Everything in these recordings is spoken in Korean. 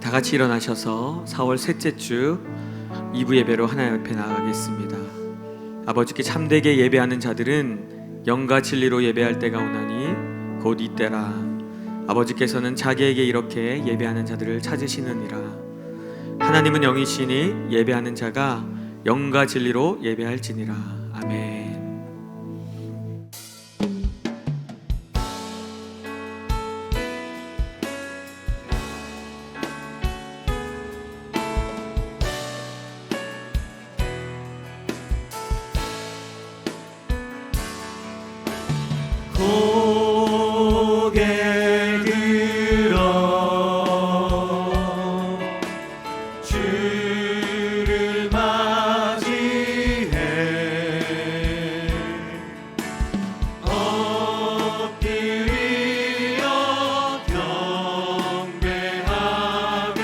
다 같이 일어나셔서 4월 셋째 주 2부 예배로 하나님 앞에 나아가겠습니다. 아버지께 참되게 예배하는 자들은 영과 진리로 예배할 때가 오나니 곧 이때라. 아버지께서는 자기에게 이렇게 예배하는 자들을 찾으시느니라. 하나님은 영이시니 예배하는 자가 영과 진리로 예배할지니라. 아멘. 고개 들어 주를 맞이해 엎드려 경배하며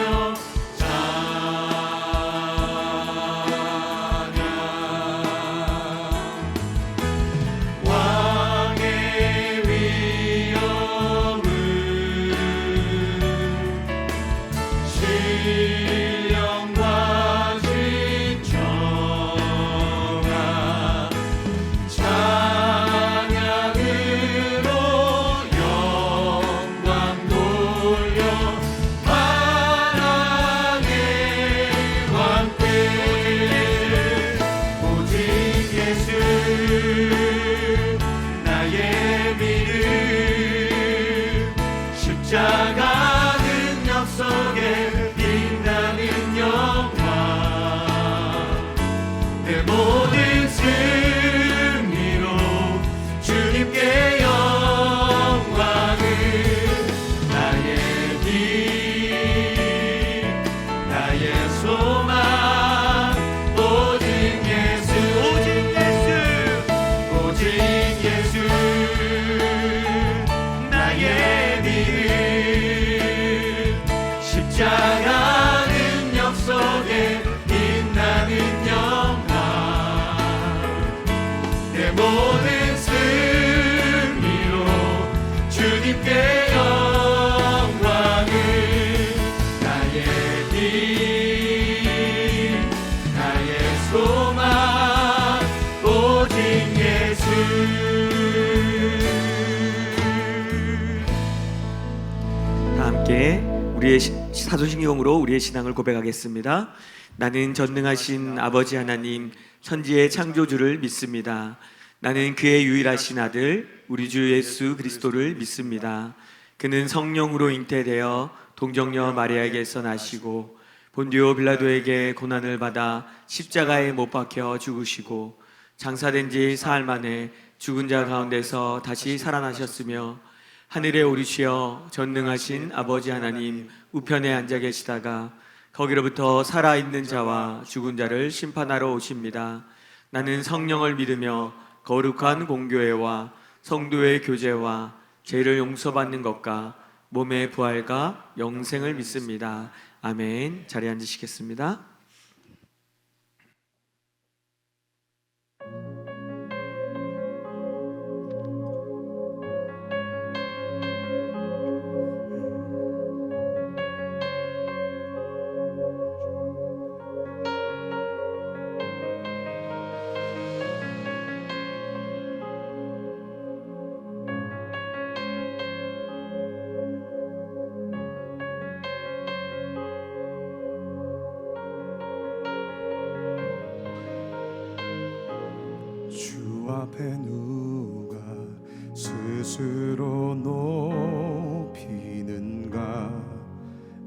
신령과 진정아 찬양으로 영광 돌려 만왕의 왕께 오직 예수 나의 믿음 십자가 속에 빛나는 영광 내 모든 승리로 주님께 영광을 나의 힘 나의 소망 오직 예수 오직 예수 나의 믿음 십자가 능력 속에 빛나는 영광 내 모든 승리로 주님께 영광을 나의 힘 나의 소망 오직 예수. 다 함께 우리의 사도신경으로 우리의 신앙을 고백하겠습니다. 나는 전능하신 아버지 하나님 천지의 창조주를 믿습니다. 나는 그의 유일하신 아들 우리 주 예수 그리스도를 믿습니다. 그는 성령으로 잉태되어 동정녀 마리아에게서 나시고 본디오 빌라도에게 고난을 받아 십자가에 못 박혀 죽으시고 장사된 지 사흘 만에 죽은 자 가운데서 다시 살아나셨으며 하늘에 오르시어 전능하신 아버지 하나님 우편에 앉아 계시다가 거기로부터 살아있는 자와 죽은 자를 심판하러 오십니다. 나는 성령을 믿으며 거룩한 공교회와 성도의 교제와 죄를 용서받는 것과 몸의 부활과 영생을 믿습니다. 아멘. 자리에 앉으시겠습니다. 주 앞에 누가 스스로 높이는가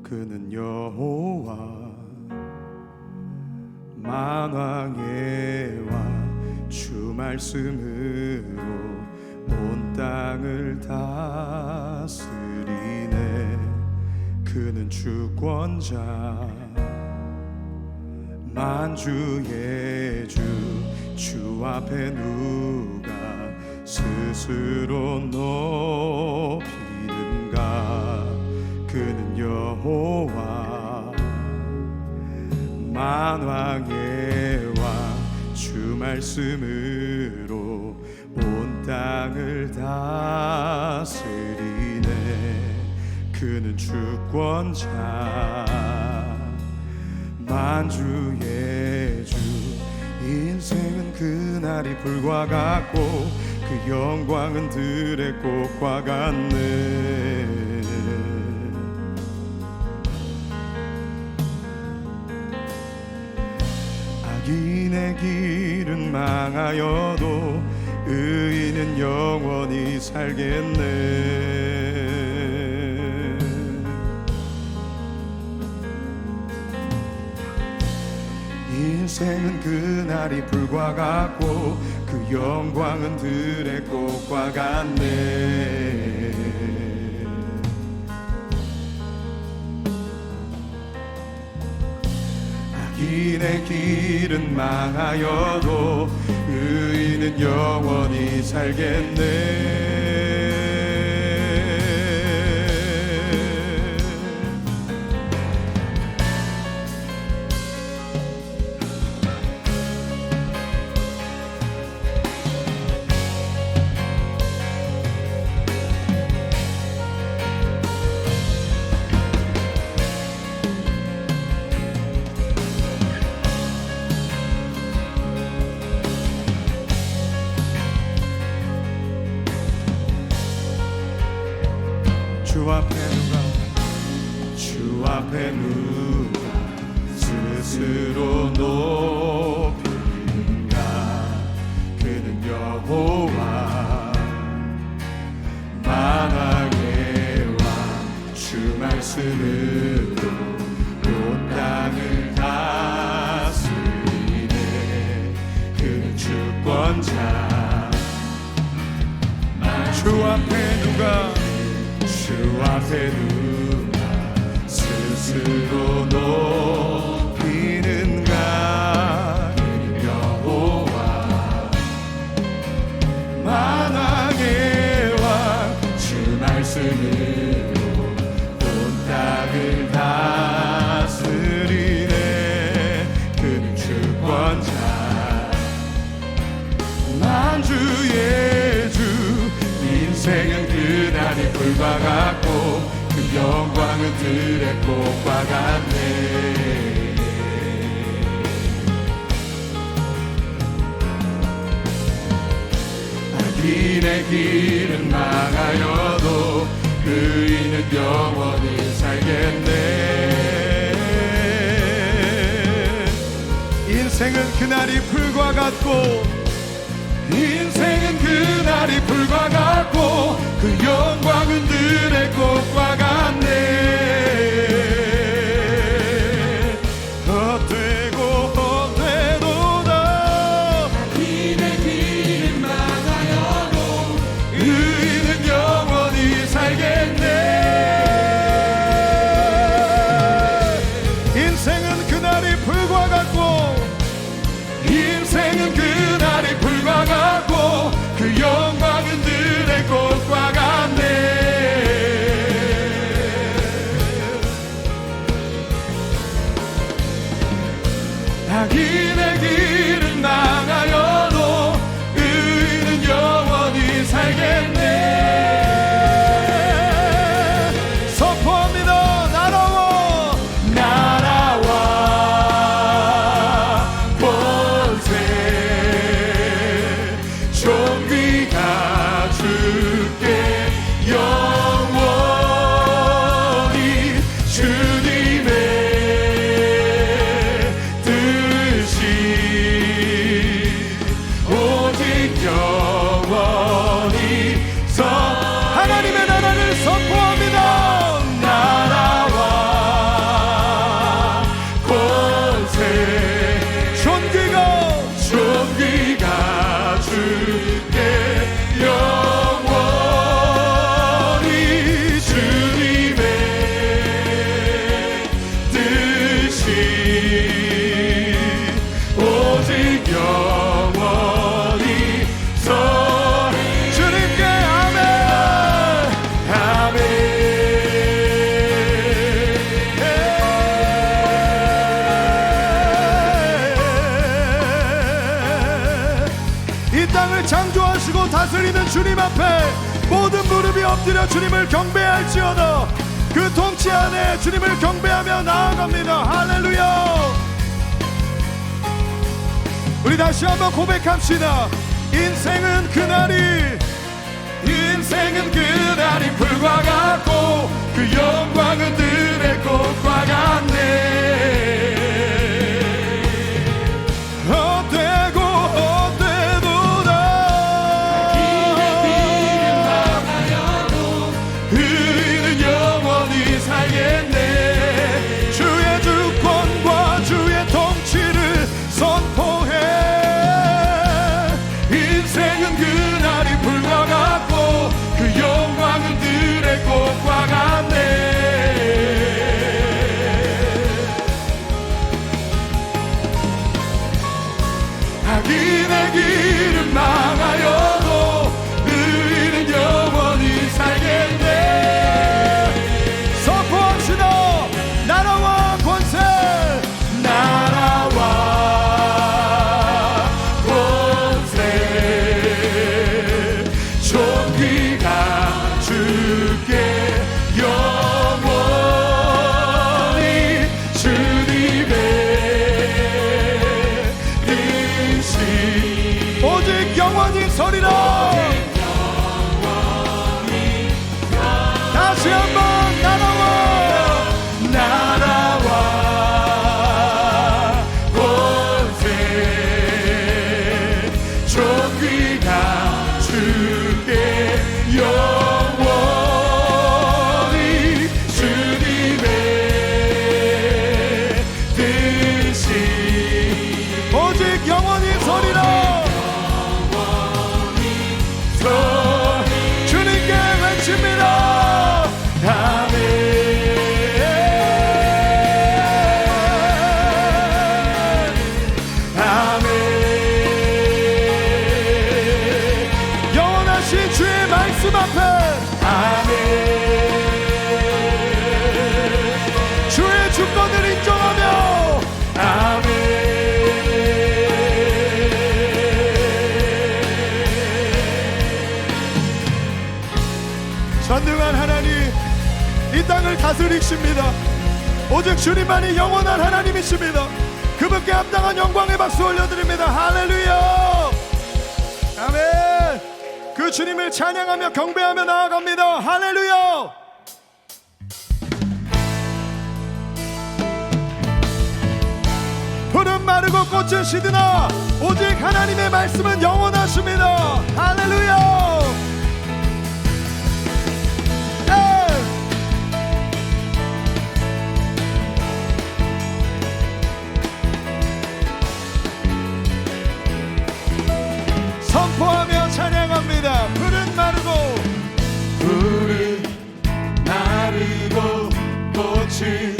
그는 여호와 만왕의 왕 주 말씀으로 온 땅을 다스리네 그는 주권자 만주의 주 앞에 누가 스스로 높이는가 그는 여호와 만왕의 왕 주 말씀으로 온 땅을 다스리네 그는 주권자 만주의 주 인생은 그날이 불과 같고 그 영광은 들의 꽃과 같네. 악인의 길은 망하여도 의인은 영원히 살겠네. 인생은 그날이 불과 같고 그 영광은 들의 꽃과 같네. 악인의 길은 망하여도 의인은 영원히 살겠네. 주 앞에 누가 스스로 높이는가. 그는 여호와 만왕의 왕 주 말씀으로 온 땅을 다스리네. 그는 주권자. 주 앞에 누가 주 앞에 누가 스스로 높이는가. 그는 여호와 만왕의 왕 주 말씀으로 온 땅을 다스리네. 그는 주권자 만주의 주 인생은 그날이 불과 같고 그 영광은 들의 꽃과 같네. 악인의 길은 망하여도 의인은 영원히 살겠네. 인생은 그날이 불과 같고 인생은 그날이 불과 같고 그 영광은 들의 꽃과 같네. 헛되고 헛되도다. 악인의 길은 망하여도 의인은 영원히 살겠네. 인생은 그날이 불과 같고 인생은 그날이 불과 같고 그 영광은 들의 꽃과 같네. 악인의 길은 망하여도 의인은 영원히 살겠네. 선포합니다. 나라와 나라와 권세 존귀가 주께 영원히 주님의 뜻이 오직 영원히 하나님의 나라를 선포합니다. 나라와 권세 존귀가 주께 영원히 주님의 뜻이 오직 영원히 주님께 아멘 아멘. 이 땅을 창조하시고 다스리는 주님 앞에 모든 무릎이 엎드려 주님을 경배할지어다. 그 통치 안에 주님을 경배하며 나아갑니다. 할렐루야. 우리 다시 한번 고백합시다. 인생은 그날이 불과 같고 그 영광은 들의 꽃과 같네. 헛되고 헛되도다. 의인은 영원히 살겠네. 주의 주권과 주의 통치를 선포해. 인생은 그날이 불과 같고 그 영광은 들의 꽃과 같네. 악인의 길은 망하여도 의인은 영원히 살겠네. 선포합시다. 나라와 권세, 나라와 권세, 존귀가 주께 영원히 주님의 뜻이 오직 영원히 서리라. 다시 한번 나라와 권세, 존귀가 주께 영원히 주님의 뜻이 오직 영원히 서리라. 주님께 외칩니다. 아멘. 아멘. 영원하신 주의 말씀 앞에 아멘. 주의 주권을 인정하며 아멘. 전능한 하나님, 이 땅을 다스리십니다. 오직 주님만이 영원한 하나님이십니다. 그분께 합당한 영광의 박수 올려드립니다. 할렐루야. 아멘. 그 주님을 찬양하며 경배하며 나아갑니다. 할렐루야. 푸른 마르고 꽃은 시드나 오직 하나님의 말씀은 영원하십니다. 할렐루야. 선포하며 찬양합니다. 푸른 마르고 꽃이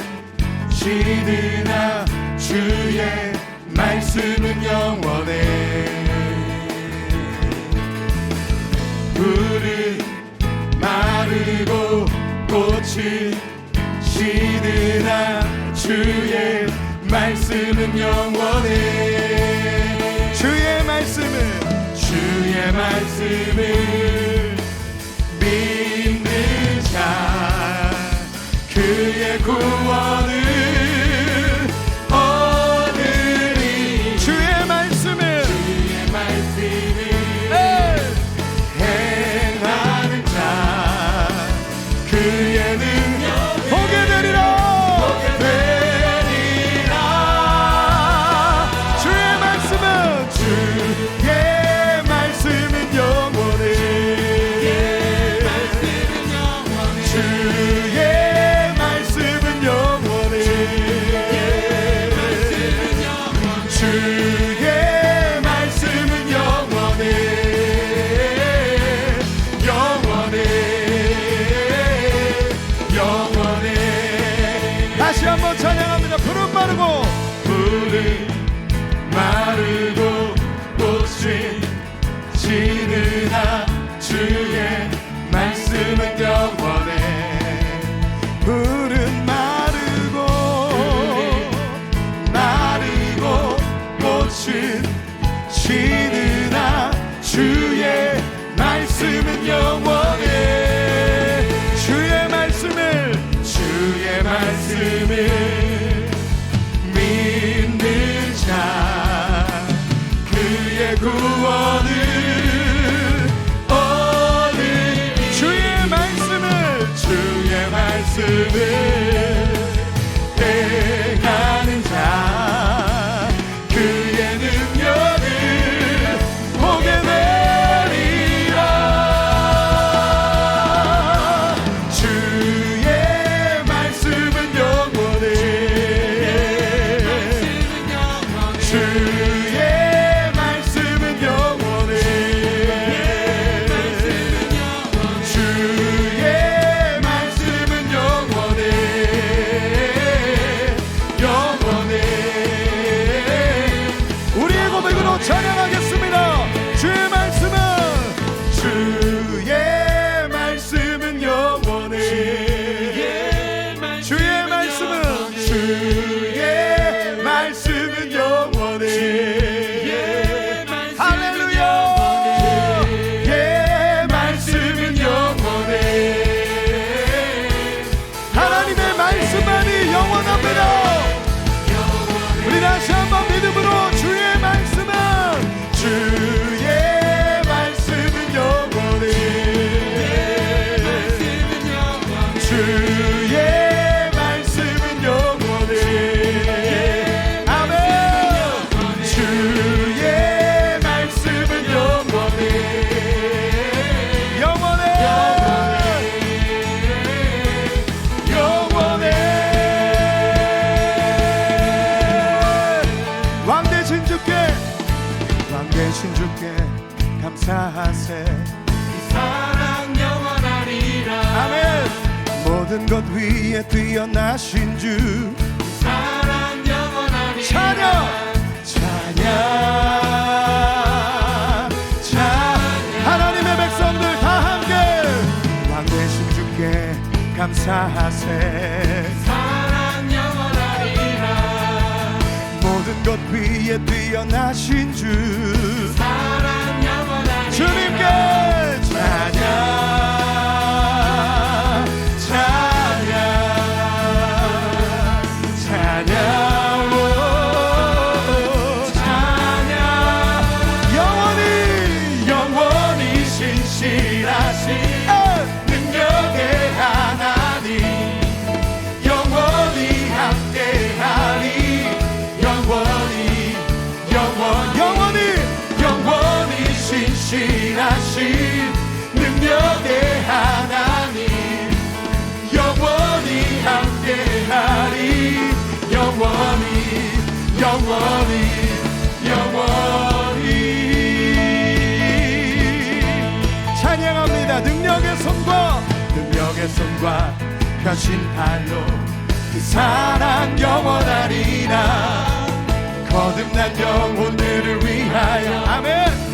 시드나 주의 말씀은 영원해. 푸른 마르고 꽃이 시드나 주의 말씀은 영원해. 주의 말씀을 믿는 자 그의 구원을 얻으리. 주의 말씀을 행하는 자 그의 능력 보게 되리라. 주의 말씀은 영원해. 주의 말씀은 영원해. 주의 말씀은 영원해. 영원해. 다시 한번 찬양합니다. 푸른 마르고 꽃이 시드나 주의 말씀은 영원해. 푸른 마르고 꽃이 시드나 주의 말씀은 영원해. 주의 말씀을 감사하세. 사랑 영원하리라. 아멘. 모든 것 위에 뛰어나신 주 사랑 영원하리라. 찬양 하나님의 백성들 다 함께 왕 되신 주께 감사하세. 사랑 영원하리라. 모든 것 위에 뛰어나신 주 사랑 영원하리라. 주님께 찬양 신실하신 능력의 하나님 영원히 함께하리. 영원히 찬양합니다. 능력의 손과 펴신 팔로 그 사랑 영원하리라. 거듭난 영혼들을 위하여 아멘.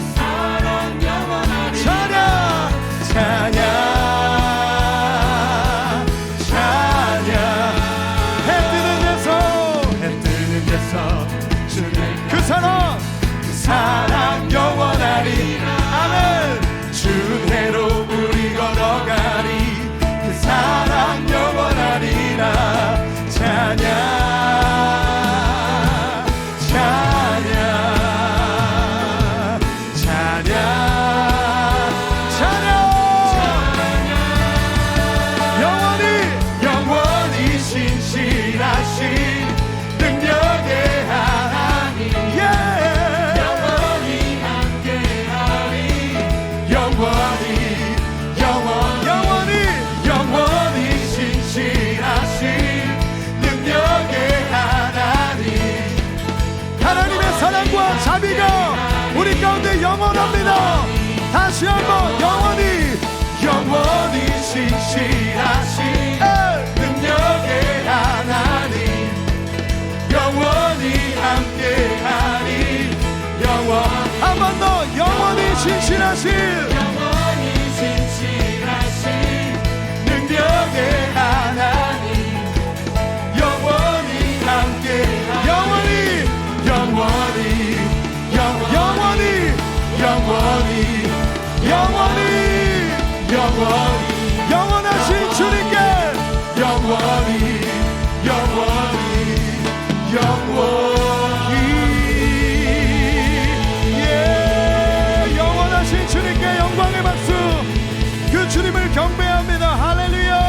찬양 해 뜨는 데서 주는 그 사랑 영원하리라. 아멘. 주은혜로 우리 걸어가리. 그 사랑 영원하리라. 찬양 자비가 우리 가운데 영원합니다. 다시 한번 영원히 신실하신 능력의 하나님 영원히 함께하리. 한 번 더 영원히 신실하신 능력의 하나님 영원히 함께하리. 영원하신 주님께 영원히 영원하신 주님께 영광의 박수. 그 주님을 경배합니다. 할렐루야.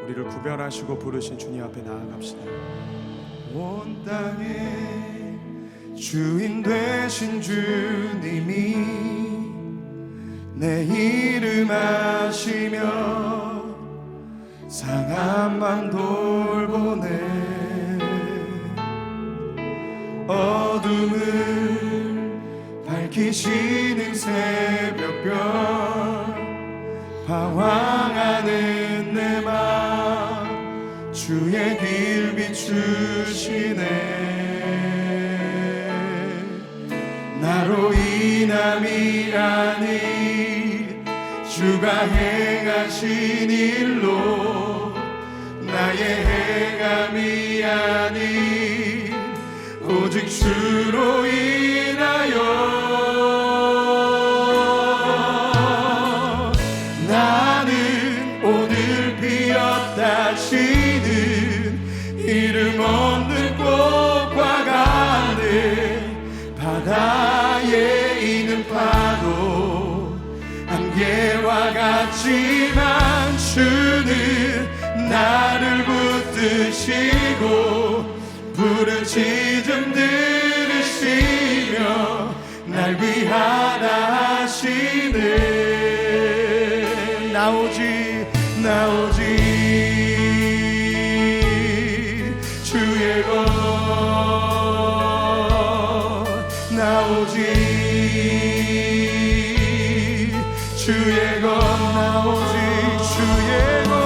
우리를 구별하시고 부르신 주님 앞에 나아갑시다. 온 땅에 주인 되신 주님이 내 이름 아시며 상함만 돌보네. 어둠을 밝히시는 새벽별 방황하는 내 맘 주의 길 비추시네. 나로 인함이 아닌 주가 행하신 일로 나의 행함이 아닌 오직 주로 인하여 나는 오늘 피었다시는 이름 없는 하지만 주는 나를 붙드시고 부르짖음 들으시며 날 위하다 하시네. 나오지 주의 것 나오지 주의 것 나오지 주의 것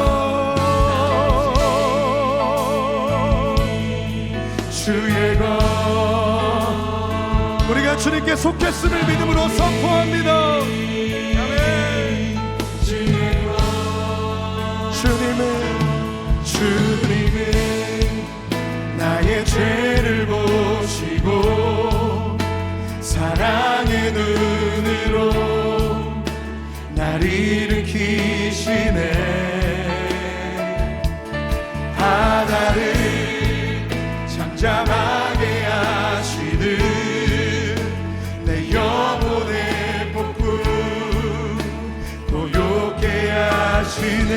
주의 것 우리가 주님께 속했음을 믿음으로 선포합니다. 아멘. 주님은 나의 죄를 보시고 사랑의 눈으로 날 일으키시네. 바다를 잠잠하게 하시듯 내 영혼의 폭풍 고요케 하시네.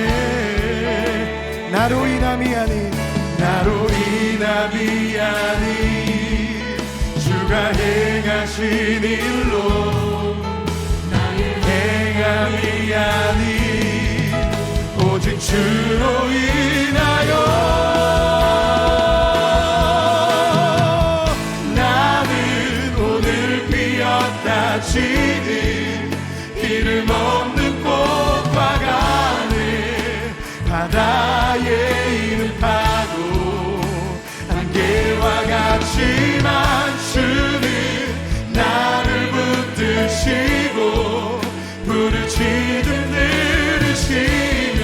나로 인함이 아닌 주가 행하신 일로 나의 행함이 아닌 오직 주로 인하여 나는 오늘 피었다 지는 이름 없는 꽃과 같네. 바다에 있는 파도 안개와 같지만 주는 나를 붙드시고 부르짖음 들으시며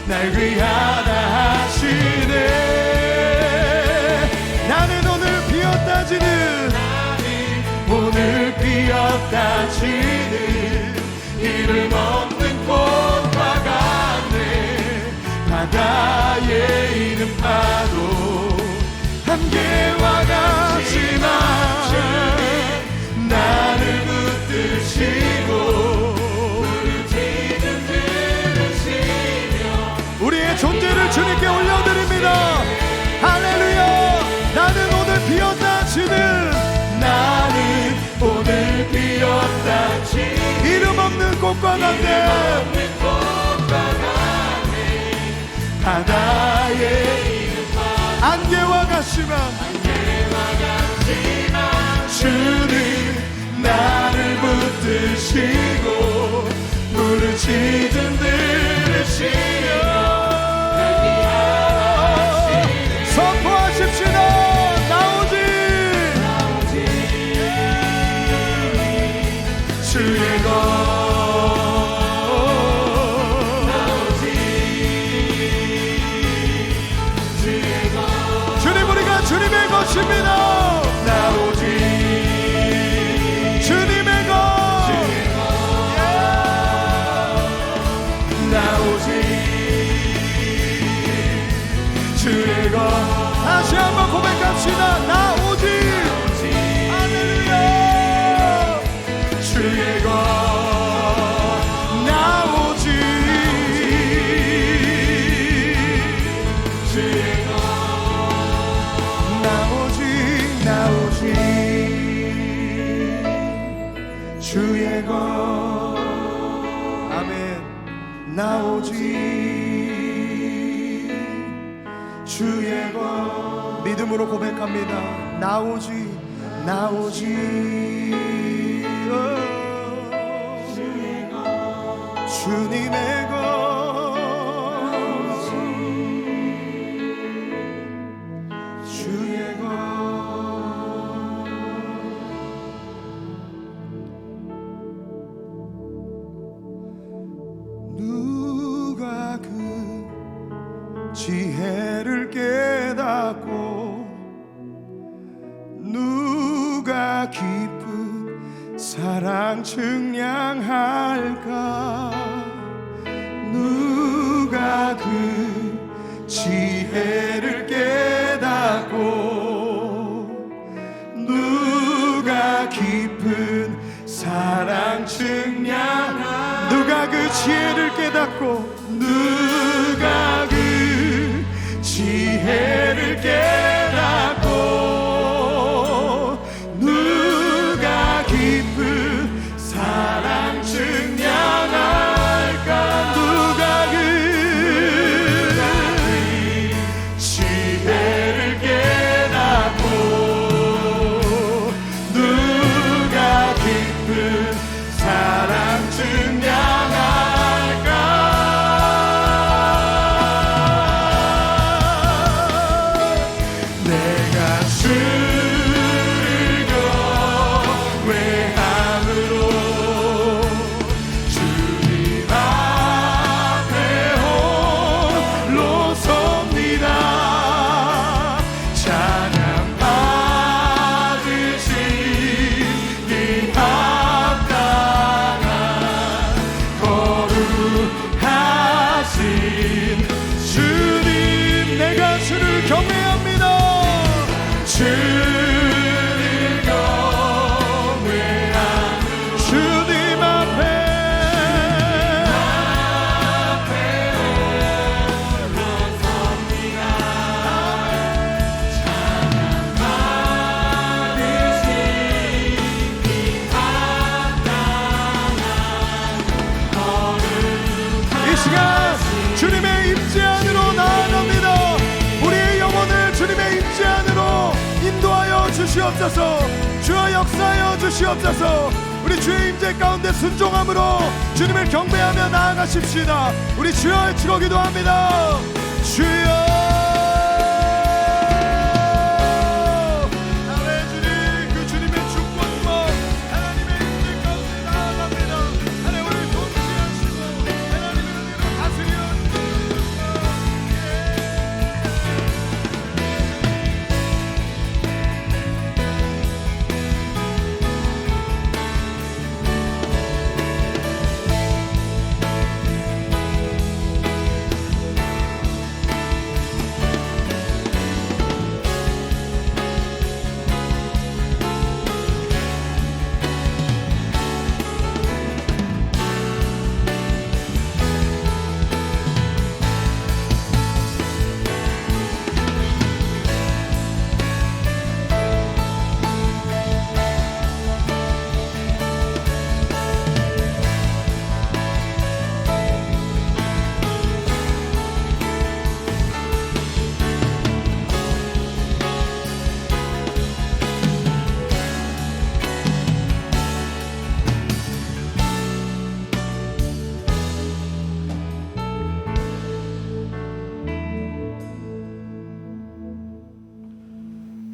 날 위하다 하시네. 나는 오늘 피었다 지는 이름 없는 꽃과 같네. 바다에 있는 파도 안개와 같지만 나를 붙드시고 부르짖음 들으시며 우리의 존재를 주님께 올려드립니다. 할렐루야. 나는 오늘 피었다 치는 나는 오늘 피었다 치는 이름 없는 꽃과 같네. 바다에 안개와 같지만 주는 나를 붙드시고 부르짖음 들으시며 선포하십시다. 나오지 주의 것 주님의 것입니다. 나오지 주님의 것 나오지 주의 것 다시 한번 고백합시다. 나오지 할렐루야 주의 것 나오지 주의 나오지 주의 것 아멘. 나오지 주의 것 믿음으로 고백합니다. 나오지 주의 것 주님의 것 주의 것 누가 그 지혜를 깨닫고 누가 깊은 사랑 측량할까. 누가 그 지혜를 깨닫고 누가 깊은 사랑 측량 누가 그 지혜를 깨닫고 누가 그 지혜를 깨닫고 누가 깊은 사랑 증량할까 누가 그 지혜를 깨닫고 누가 깊은 사랑 증량할까 내가 주를 경외함으로 주님 앞에 홀로 섭니다 찬양 받으시기 합당한 거룩하신 주님 내가 주를 경외합니다 주를 경외함 주님 앞에 홀로 섭니다 찬양 받으시기 이 시간 주님의 임재 안으로 나아갑니다. 우리의 영혼을 주님의 임재 안으로 인도하여 주시옵소서. 주여 역사하여 주시옵소서. 우리 주의 임재 가운데 순종함으로 주님을 경배하며 나아가십시다. 우리 주여 외치고 기도합니다. 주여 나의 주님 그 주님의 주권과 하나님의 임재 가운데 나아갑니다. 하나님을 통치하시고 하나님의 은혜로 다스려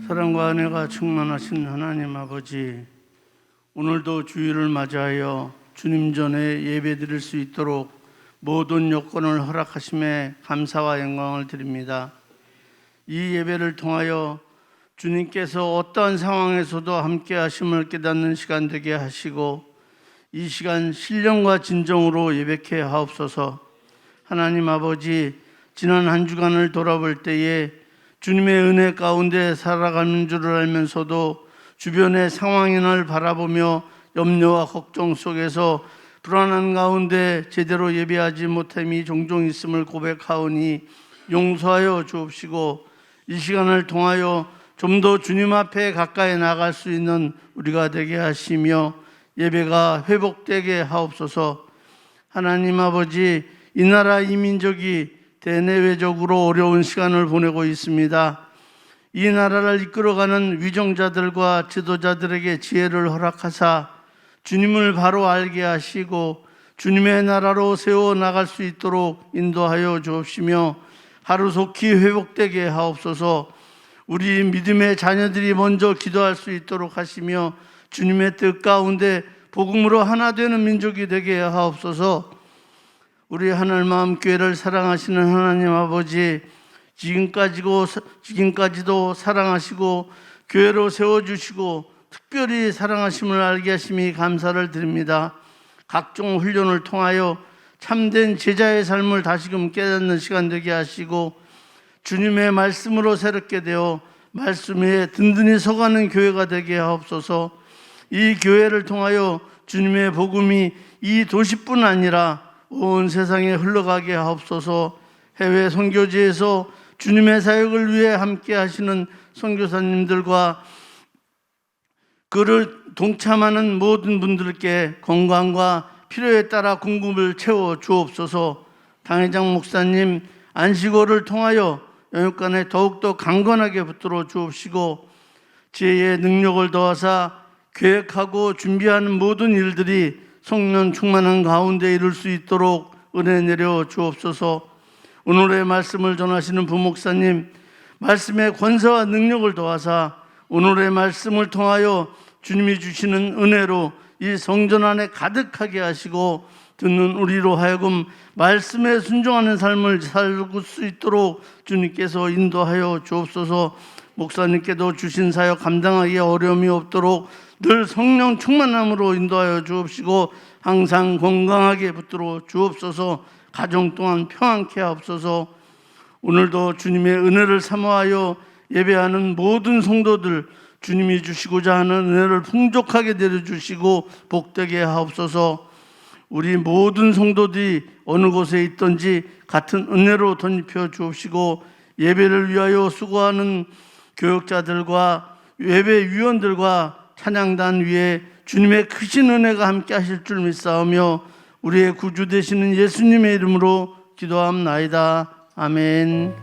사랑과 은혜가 충만하신 하나님 아버지, 오늘도 주일을 맞이하여 주님 전에 예배드릴 수 있도록 모든 여건을 허락하심에 감사와 영광을 드립니다. 이 예배를 통하여 주님께서 어떠한 상황에서도 함께 하심을 깨닫는 시간 되게 하시고 이 시간 신령과 진정으로 예배케 하옵소서. 하나님 아버지, 지난 한 주간을 돌아볼 때에 주님의 은혜 가운데 살아가는 줄을 알면서도 주변의 상황인을 바라보며 염려와 걱정 속에서 불안한 가운데 제대로 예배하지 못함이 종종 있음을 고백하오니 용서하여 주옵시고 이 시간을 통하여 좀 더 주님 앞에 가까이 나갈 수 있는 우리가 되게 하시며 예배가 회복되게 하옵소서. 하나님 아버지, 이 나라 이 민족이 대내외적으로 어려운 시간을 보내고 있습니다. 이 나라를 이끌어가는 위정자들과 지도자들에게 지혜를 허락하사 주님을 바로 알게 하시고 주님의 나라로 세워나갈 수 있도록 인도하여 주옵시며 하루속히 회복되게 하옵소서. 우리 믿음의 자녀들이 먼저 기도할 수 있도록 하시며 주님의 뜻 가운데 복음으로 하나 되는 민족이 되게 하옵소서. 우리 하늘마음교회를 사랑하시는 하나님 아버지, 지금까지도 사랑하시고 교회로 세워주시고 특별히 사랑하심을 알게 하심이 감사를 드립니다. 각종 훈련을 통하여 참된 제자의 삶을 다시금 깨닫는 시간 되게 하시고 주님의 말씀으로 새롭게 되어 말씀 위에 든든히 서가는 교회가 되게 하옵소서. 이 교회를 통하여 주님의 복음이 이 도시뿐 아니라 온 세상에 흘러가게 하옵소서. 해외 선교지에서 주님의 사역을 위해 함께 하시는 선교사님들과 그를 동참하는 모든 분들께 건강과 필요에 따라 공급을 채워 주옵소서. 당회장 목사님 안식월을 통하여 영육간에 더욱더 강건하게 붙들어 주옵시고 지혜의 능력을 더하사 계획하고 준비하는 모든 일들이 성령 충만한 가운데 이룰 수 있도록 은혜 내려 주옵소서. 오늘의 말씀을 전하시는 부목사님 말씀의 권세와 능력을 더하사 오늘의 말씀을 통하여 주님이 주시는 은혜로 이 성전 안에 가득하게 하시고 듣는 우리로 하여금 말씀에 순종하는 삶을 살고 수 있도록 주님께서 인도하여 주옵소서. 목사님께도 주신 사역 감당하기에 어려움이 없도록 늘 성령 충만함으로 인도하여 주옵시고 항상 건강하게 붙들어 주옵소서. 가정 또한 평안케 하옵소서. 오늘도 주님의 은혜를 사모하여 예배하는 모든 성도들 주님이 주시고자 하는 은혜를 풍족하게 내려주시고 복되게 하옵소서. 우리 모든 성도들이 어느 곳에 있든지 같은 은혜로 덧입혀 주옵시고 예배를 위하여 수고하는 교역자들과 예배위원들과 찬양단 위에 주님의 크신 은혜가 함께 하실 줄 믿사오며 우리의 구주 되시는 예수님의 이름으로 기도함나이다. 아멘.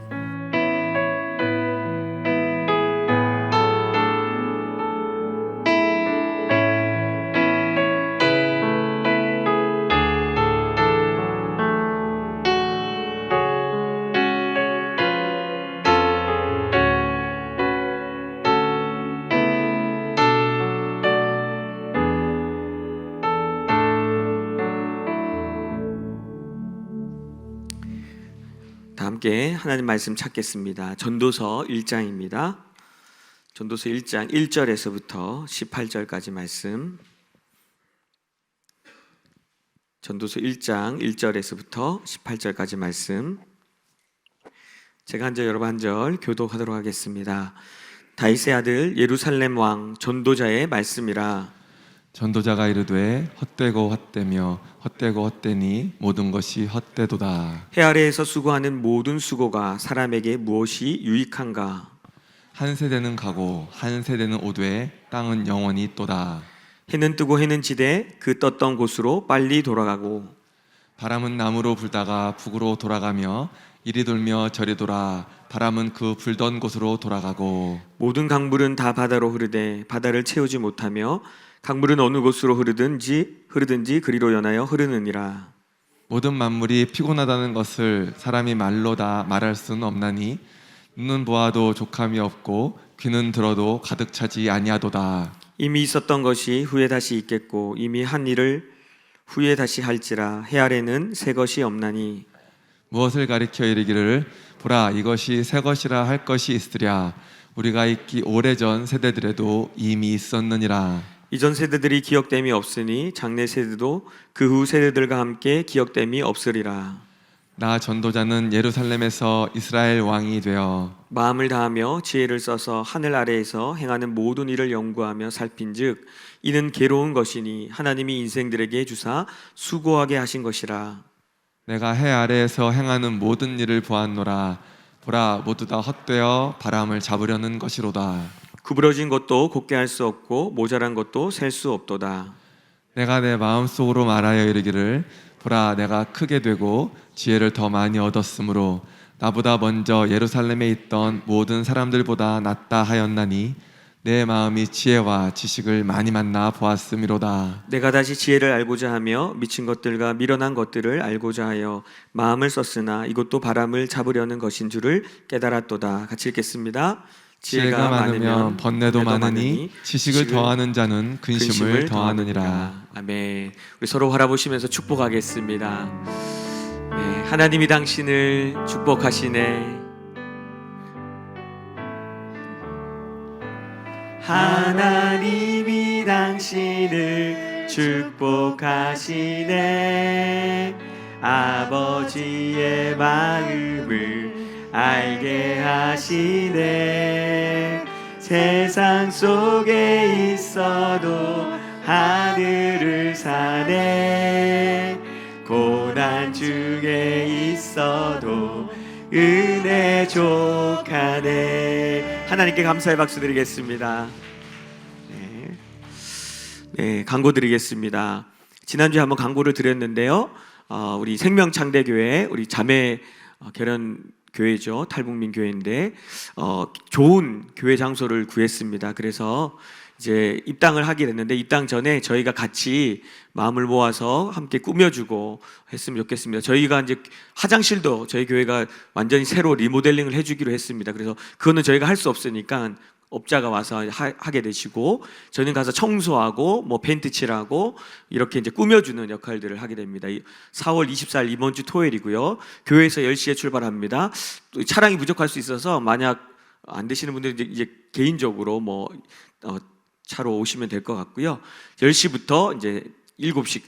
다 함께 하나님 말씀 찾겠습니다. 전도서 1장입니다. 전도서 1장 1절에서부터 18절까지 말씀. 전도서 1장 1절에서부터 18절까지 말씀. 제가 한 절 여러분 한 절 교독하도록 하겠습니다. 다윗의 아들 예루살렘 왕 전도자의 말씀이라. 전도자가 이르되 헛되고 헛되며 헛되고 헛되니 모든 것이 헛되도다. 해 아래에서 수고하는 모든 수고가 사람에게 무엇이 유익한가? 한 세대는 가고 한 세대는 오되 땅은 영원히 또다. 해는 뜨고 해는 지되 그 떴던 곳으로 빨리 돌아가고 바람은 남으로 불다가 북으로 돌아가며 이리 돌며 저리 돌아 바람은 그 불던 곳으로 돌아가고 모든 강물은 다 바다로 흐르되 바다를 채우지 못하며 강물은 어느 곳으로 흐르든지 그리로 연하여 흐르느니라. 모든 만물이 피곤하다는 것을 사람이 말로 다 말할 수는 없나니 눈은 보아도 족함이 없고 귀는 들어도 가득 차지 아니하도다. 이미 있었던 것이 후에 다시 있겠고 이미 한 일을 후에 다시 할지라. 해 아래는 새 것이 없나니 무엇을 가리켜 이르기를 보라 이것이 새 것이라 할 것이 있으랴. 우리가 있기 오래전 세대들에도 이미 있었느니라. 이전 세대들이 기억됨이 없으니 장래 세대도 그 후 세대들과 함께 기억됨이 없으리라. 나 전도자는 예루살렘에서 이스라엘 왕이 되어 마음을 다하며 지혜를 써서 하늘 아래에서 행하는 모든 일을 연구하며 살핀즉 이는 괴로운 것이니 하나님이 인생들에게 주사 수고하게 하신 것이라. 내가 해 아래에서 행하는 모든 일을 보았노라. 보라 모두 다 헛되어 바람을 잡으려는 것이로다. 구부러진 것도 곱게 할 수 없고 모자란 것도 셀 수 없도다. 내가 내 마음속으로 말하여 이르기를 보라 내가 크게 되고 지혜를 더 많이 얻었으므로 나보다 먼저 예루살렘에 있던 모든 사람들보다 낫다 하였나니 내 마음이 지혜와 지식을 많이 만나 보았음이로다. 내가 다시 지혜를 알고자 하며 미친 것들과 미련한 것들을 알고자 하여 마음을 썼으나 이것도 바람을 잡으려는 것인 줄을 깨달았도다. 같이 읽겠습니다. 지혜가 많으면 번뇌도 많으니 지식을 더하는 자는 근심을 더하느니라. 아멘. 우리 서로 바라보시면서 축복하겠습니다. 네, 하나님이 당신을 축복하시네. 하나님이 당신을 축복하시네. 아버지의 마음을 알게 하시네. 세상 속에 있어도 하늘을 사네. 고난 은혜 족하네. 하나님께 감사의 박수 드리겠습니다. 네, 광고 드리겠습니다. 지난주에 한번 광고를 드렸는데요. 우리 생명창대교회 우리 자매 결연 교회죠. 탈북민 교회인데 좋은 교회 장소를 구했습니다. 그래서 이제 입당을 하게 됐는데 입당 전에 저희가 같이 마음을 모아서 함께 꾸며주고 했으면 좋겠습니다. 저희가 이제 화장실도 저희 교회가 완전히 새로 리모델링을 해주기로 했습니다. 그래서 그거는 저희가 할 수 없으니까 업자가 와서 하게 되시고 저희는 가서 청소하고 뭐 페인트 칠하고 이렇게 이제 꾸며주는 역할들을 하게 됩니다. 4월 24일 이번 주 토요일이고요. 교회에서 10시에 출발합니다. 또 차량이 부족할 수 있어서 만약 안 되시는 분들은 이제 개인적으로 뭐 차로 오시면 될 것 같고요. 10시부터 이제 7시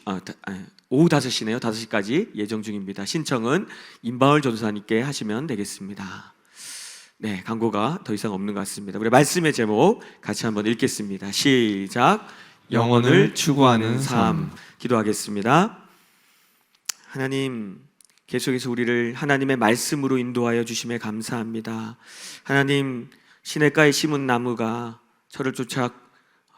오후 5시네요. 5시까지 예정 중입니다. 신청은 임바울 전도사님께 하시면 되겠습니다. 네, 광고가 더 이상 없는 것 같습니다. 우리 말씀의 제목 같이 한번 읽겠습니다. 시작. 영혼을 추구하는 삶. 기도하겠습니다. 하나님, 계속해서 우리를 하나님의 말씀으로 인도하여 주심에 감사합니다. 하나님, 시냇가에 심은 나무가 저를 쫓아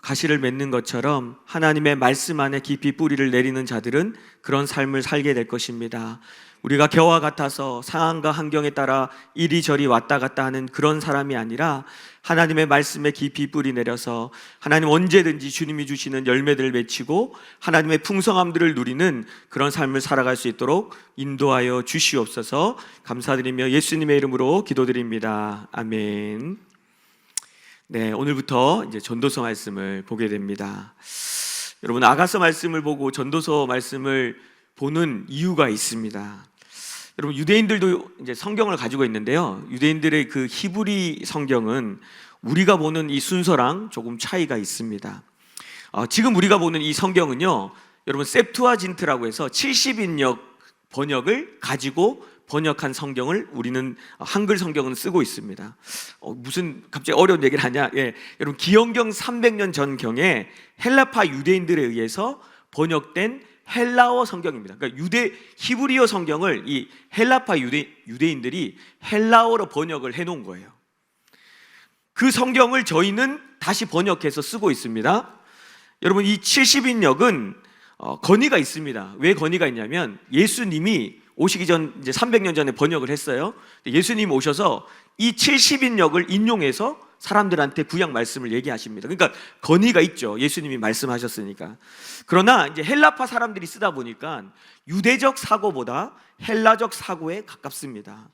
가시를 맺는 것처럼 하나님의 말씀 안에 깊이 뿌리를 내리는 자들은 그런 삶을 살게 될 것입니다. 우리가 겨와 같아서 상황과 환경에 따라 이리저리 왔다 갔다 하는 그런 사람이 아니라 하나님의 말씀에 깊이 뿌리 내려서 하나님 언제든지 주님이 주시는 열매들을 맺히고 하나님의 풍성함들을 누리는 그런 삶을 살아갈 수 있도록 인도하여 주시옵소서. 감사드리며 예수님의 이름으로 기도드립니다. 아멘. 네, 오늘부터 이제 전도서 말씀을 보게 됩니다. 여러분, 아가서 말씀을 보고 전도서 말씀을 보는 이유가 있습니다. 여러분, 유대인들도 이제 성경을 가지고 있는데요. 유대인들의 그 히브리 성경은 우리가 보는 이 순서랑 조금 차이가 있습니다. 지금 우리가 보는 이 성경은요, 여러분 셉투아진트라고 해서 70인역 번역을 가지고 번역한 성경을 우리는 한글 성경은 쓰고 있습니다. 무슨 갑자기 어려운 얘기를 하냐? 여러분 기원경 300년 전경에 헬라파 유대인들에 의해서 번역된 헬라어 성경입니다. 그러니까 히브리어 성경을 이 헬라파 유대인들이 헬라어로 번역을 해놓은 거예요. 그 성경을 저희는 다시 번역해서 쓰고 있습니다. 여러분, 이 70인역은 건의가 있습니다. 왜 건의가 있냐면 예수님이 오시기 전 이제 300년 전에 번역을 했어요. 예수님 오셔서 이 70인역을 인용해서 사람들한테 구약 말씀을 얘기하십니다. 그러니까 건의가 있죠. 예수님이 말씀하셨으니까. 그러나 이제 헬라파 사람들이 쓰다 보니까 유대적 사고보다 헬라적 사고에 가깝습니다.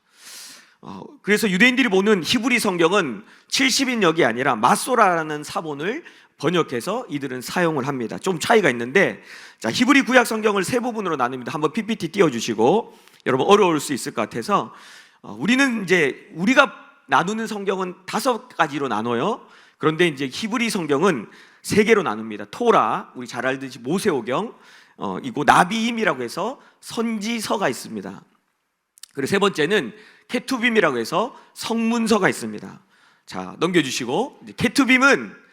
그래서 유대인들이 보는 히브리 성경은 70인역이 아니라 마소라라는 사본을 번역해서 이들은 사용을 합니다. 좀 차이가 있는데, 자, 히브리 구약 성경을 세 부분으로 나눕니다. 한번 PPT 띄워주시고, 여러분 어려울 수 있을 것 같아서 우리는 이제 우리가 나누는 성경은 5가지로 나눠요. 그런데 이제 히브리 성경은 3개로 나눕니다. 토라, 우리 잘 알듯이 모세오경, 이고 나비임이라고 해서 선지서가 있습니다. 그리고 세 번째는 케투빔이라고 해서 성문서가 있습니다. 자, 넘겨주시고, 케투빔은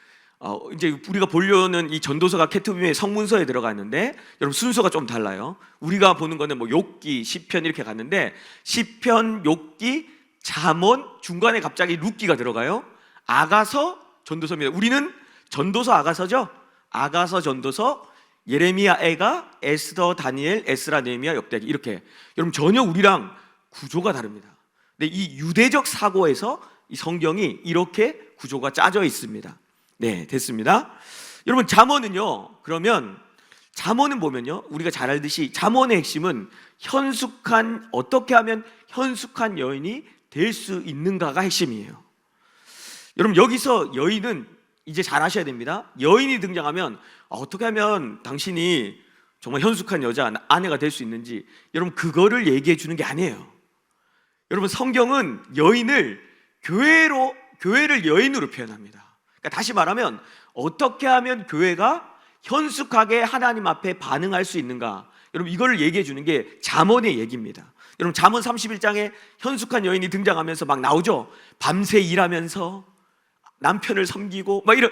이제 우리가 보려는 이 전도서가 케투빔의 성문서에 들어가는데, 여러분 순서가 좀 달라요. 우리가 보는 거는 뭐 욥기, 시편 이렇게 갔는데, 시편, 욥기, 잠언, 중간에 갑자기 룻기가 들어가요. 아가서, 전도서입니다. 우리는 전도서 아가서죠. 아가서, 전도서, 예레미야, 에가, 에스더, 다니엘, 에스라, 느헤미야, 역대기 이렇게. 여러분 전혀 우리랑 구조가 다릅니다. 근데 이 유대적 사고에서 이 성경이 이렇게 구조가 짜져 있습니다. 네, 됐습니다. 여러분 잠언은요, 그러면 잠언은 보면요, 우리가 잘 알듯이 잠언의 핵심은 어떻게 하면 현숙한 여인이 될 수 있는가가 핵심이에요. 여러분 여기서 여인은 이제 잘 아셔야 됩니다. 여인이 등장하면 어떻게 하면 당신이 정말 현숙한 여자, 아내가 될 수 있는지, 여러분 그거를 얘기해 주는 게 아니에요. 여러분 성경은 여인을 교회를 여인으로 표현합니다. 그러니까 다시 말하면 어떻게 하면 교회가 현숙하게 하나님 앞에 반응할 수 있는가, 여러분 이걸 얘기해 주는 게 잠언의 얘기입니다. 여러분 잠언 31장에 현숙한 여인이 등장하면서 막 나오죠. 밤새 일하면서 남편을 섬기고 막 이런,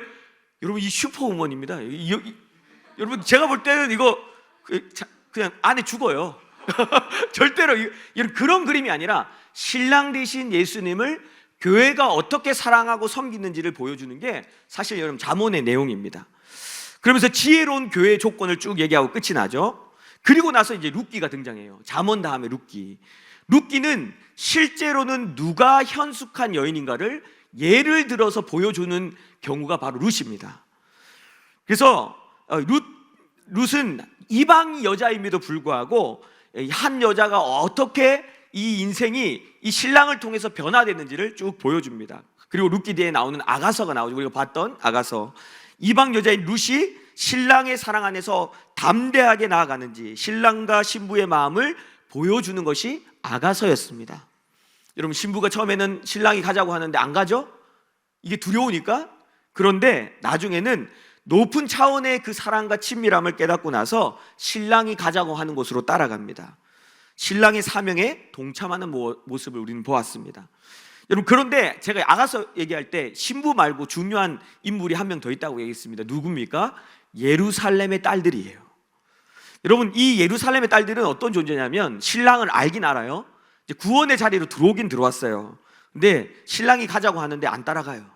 여러분 이 슈퍼우먼입니다. 여러분 제가 볼 때는 이거 그냥 안에 죽어요. 절대로 이런 그런 그림이 아니라 신랑 되신 예수님을 교회가 어떻게 사랑하고 섬기는지를 보여주는 게 사실 여러분 잠언의 내용입니다. 그러면서 지혜로운 교회의 조건을 쭉 얘기하고 끝이 나죠. 그리고 나서 이제 룻기가 등장해요. 잠언 다음에 룻기. 룻기는 실제로는 누가 현숙한 여인인가를 예를 들어서 보여주는 경우가 바로 룻입니다. 그래서 룻은 이방 여자임에도 불구하고 한 여자가 어떻게 이 인생이 이 신랑을 통해서 변화됐는지를 쭉 보여줍니다. 그리고 룻기 뒤에 나오는 아가서가 나오죠. 우리가 봤던 아가서. 이방 여자인 룻이 신랑의 사랑 안에서 담대하게 나아가는지 신랑과 신부의 마음을 보여주는 것이 아가서였습니다. 여러분, 신부가 처음에는 신랑이 가자고 하는데 안 가죠? 이게 두려우니까. 그런데 나중에는 높은 차원의 그 사랑과 친밀함을 깨닫고 나서 신랑이 가자고 하는 곳으로 따라갑니다. 신랑의 사명에 동참하는 모습을 우리는 보았습니다. 여러분, 그런데 제가 아가서 얘기할 때 신부 말고 중요한 인물이 한 명 더 있다고 얘기했습니다. 누굽니까? 예루살렘의 딸들이에요. 여러분, 이 예루살렘의 딸들은 어떤 존재냐면 신랑을 알긴 알아요. 이제 구원의 자리로 들어오긴 들어왔어요. 근데 신랑이 가자고 하는데 안 따라가요.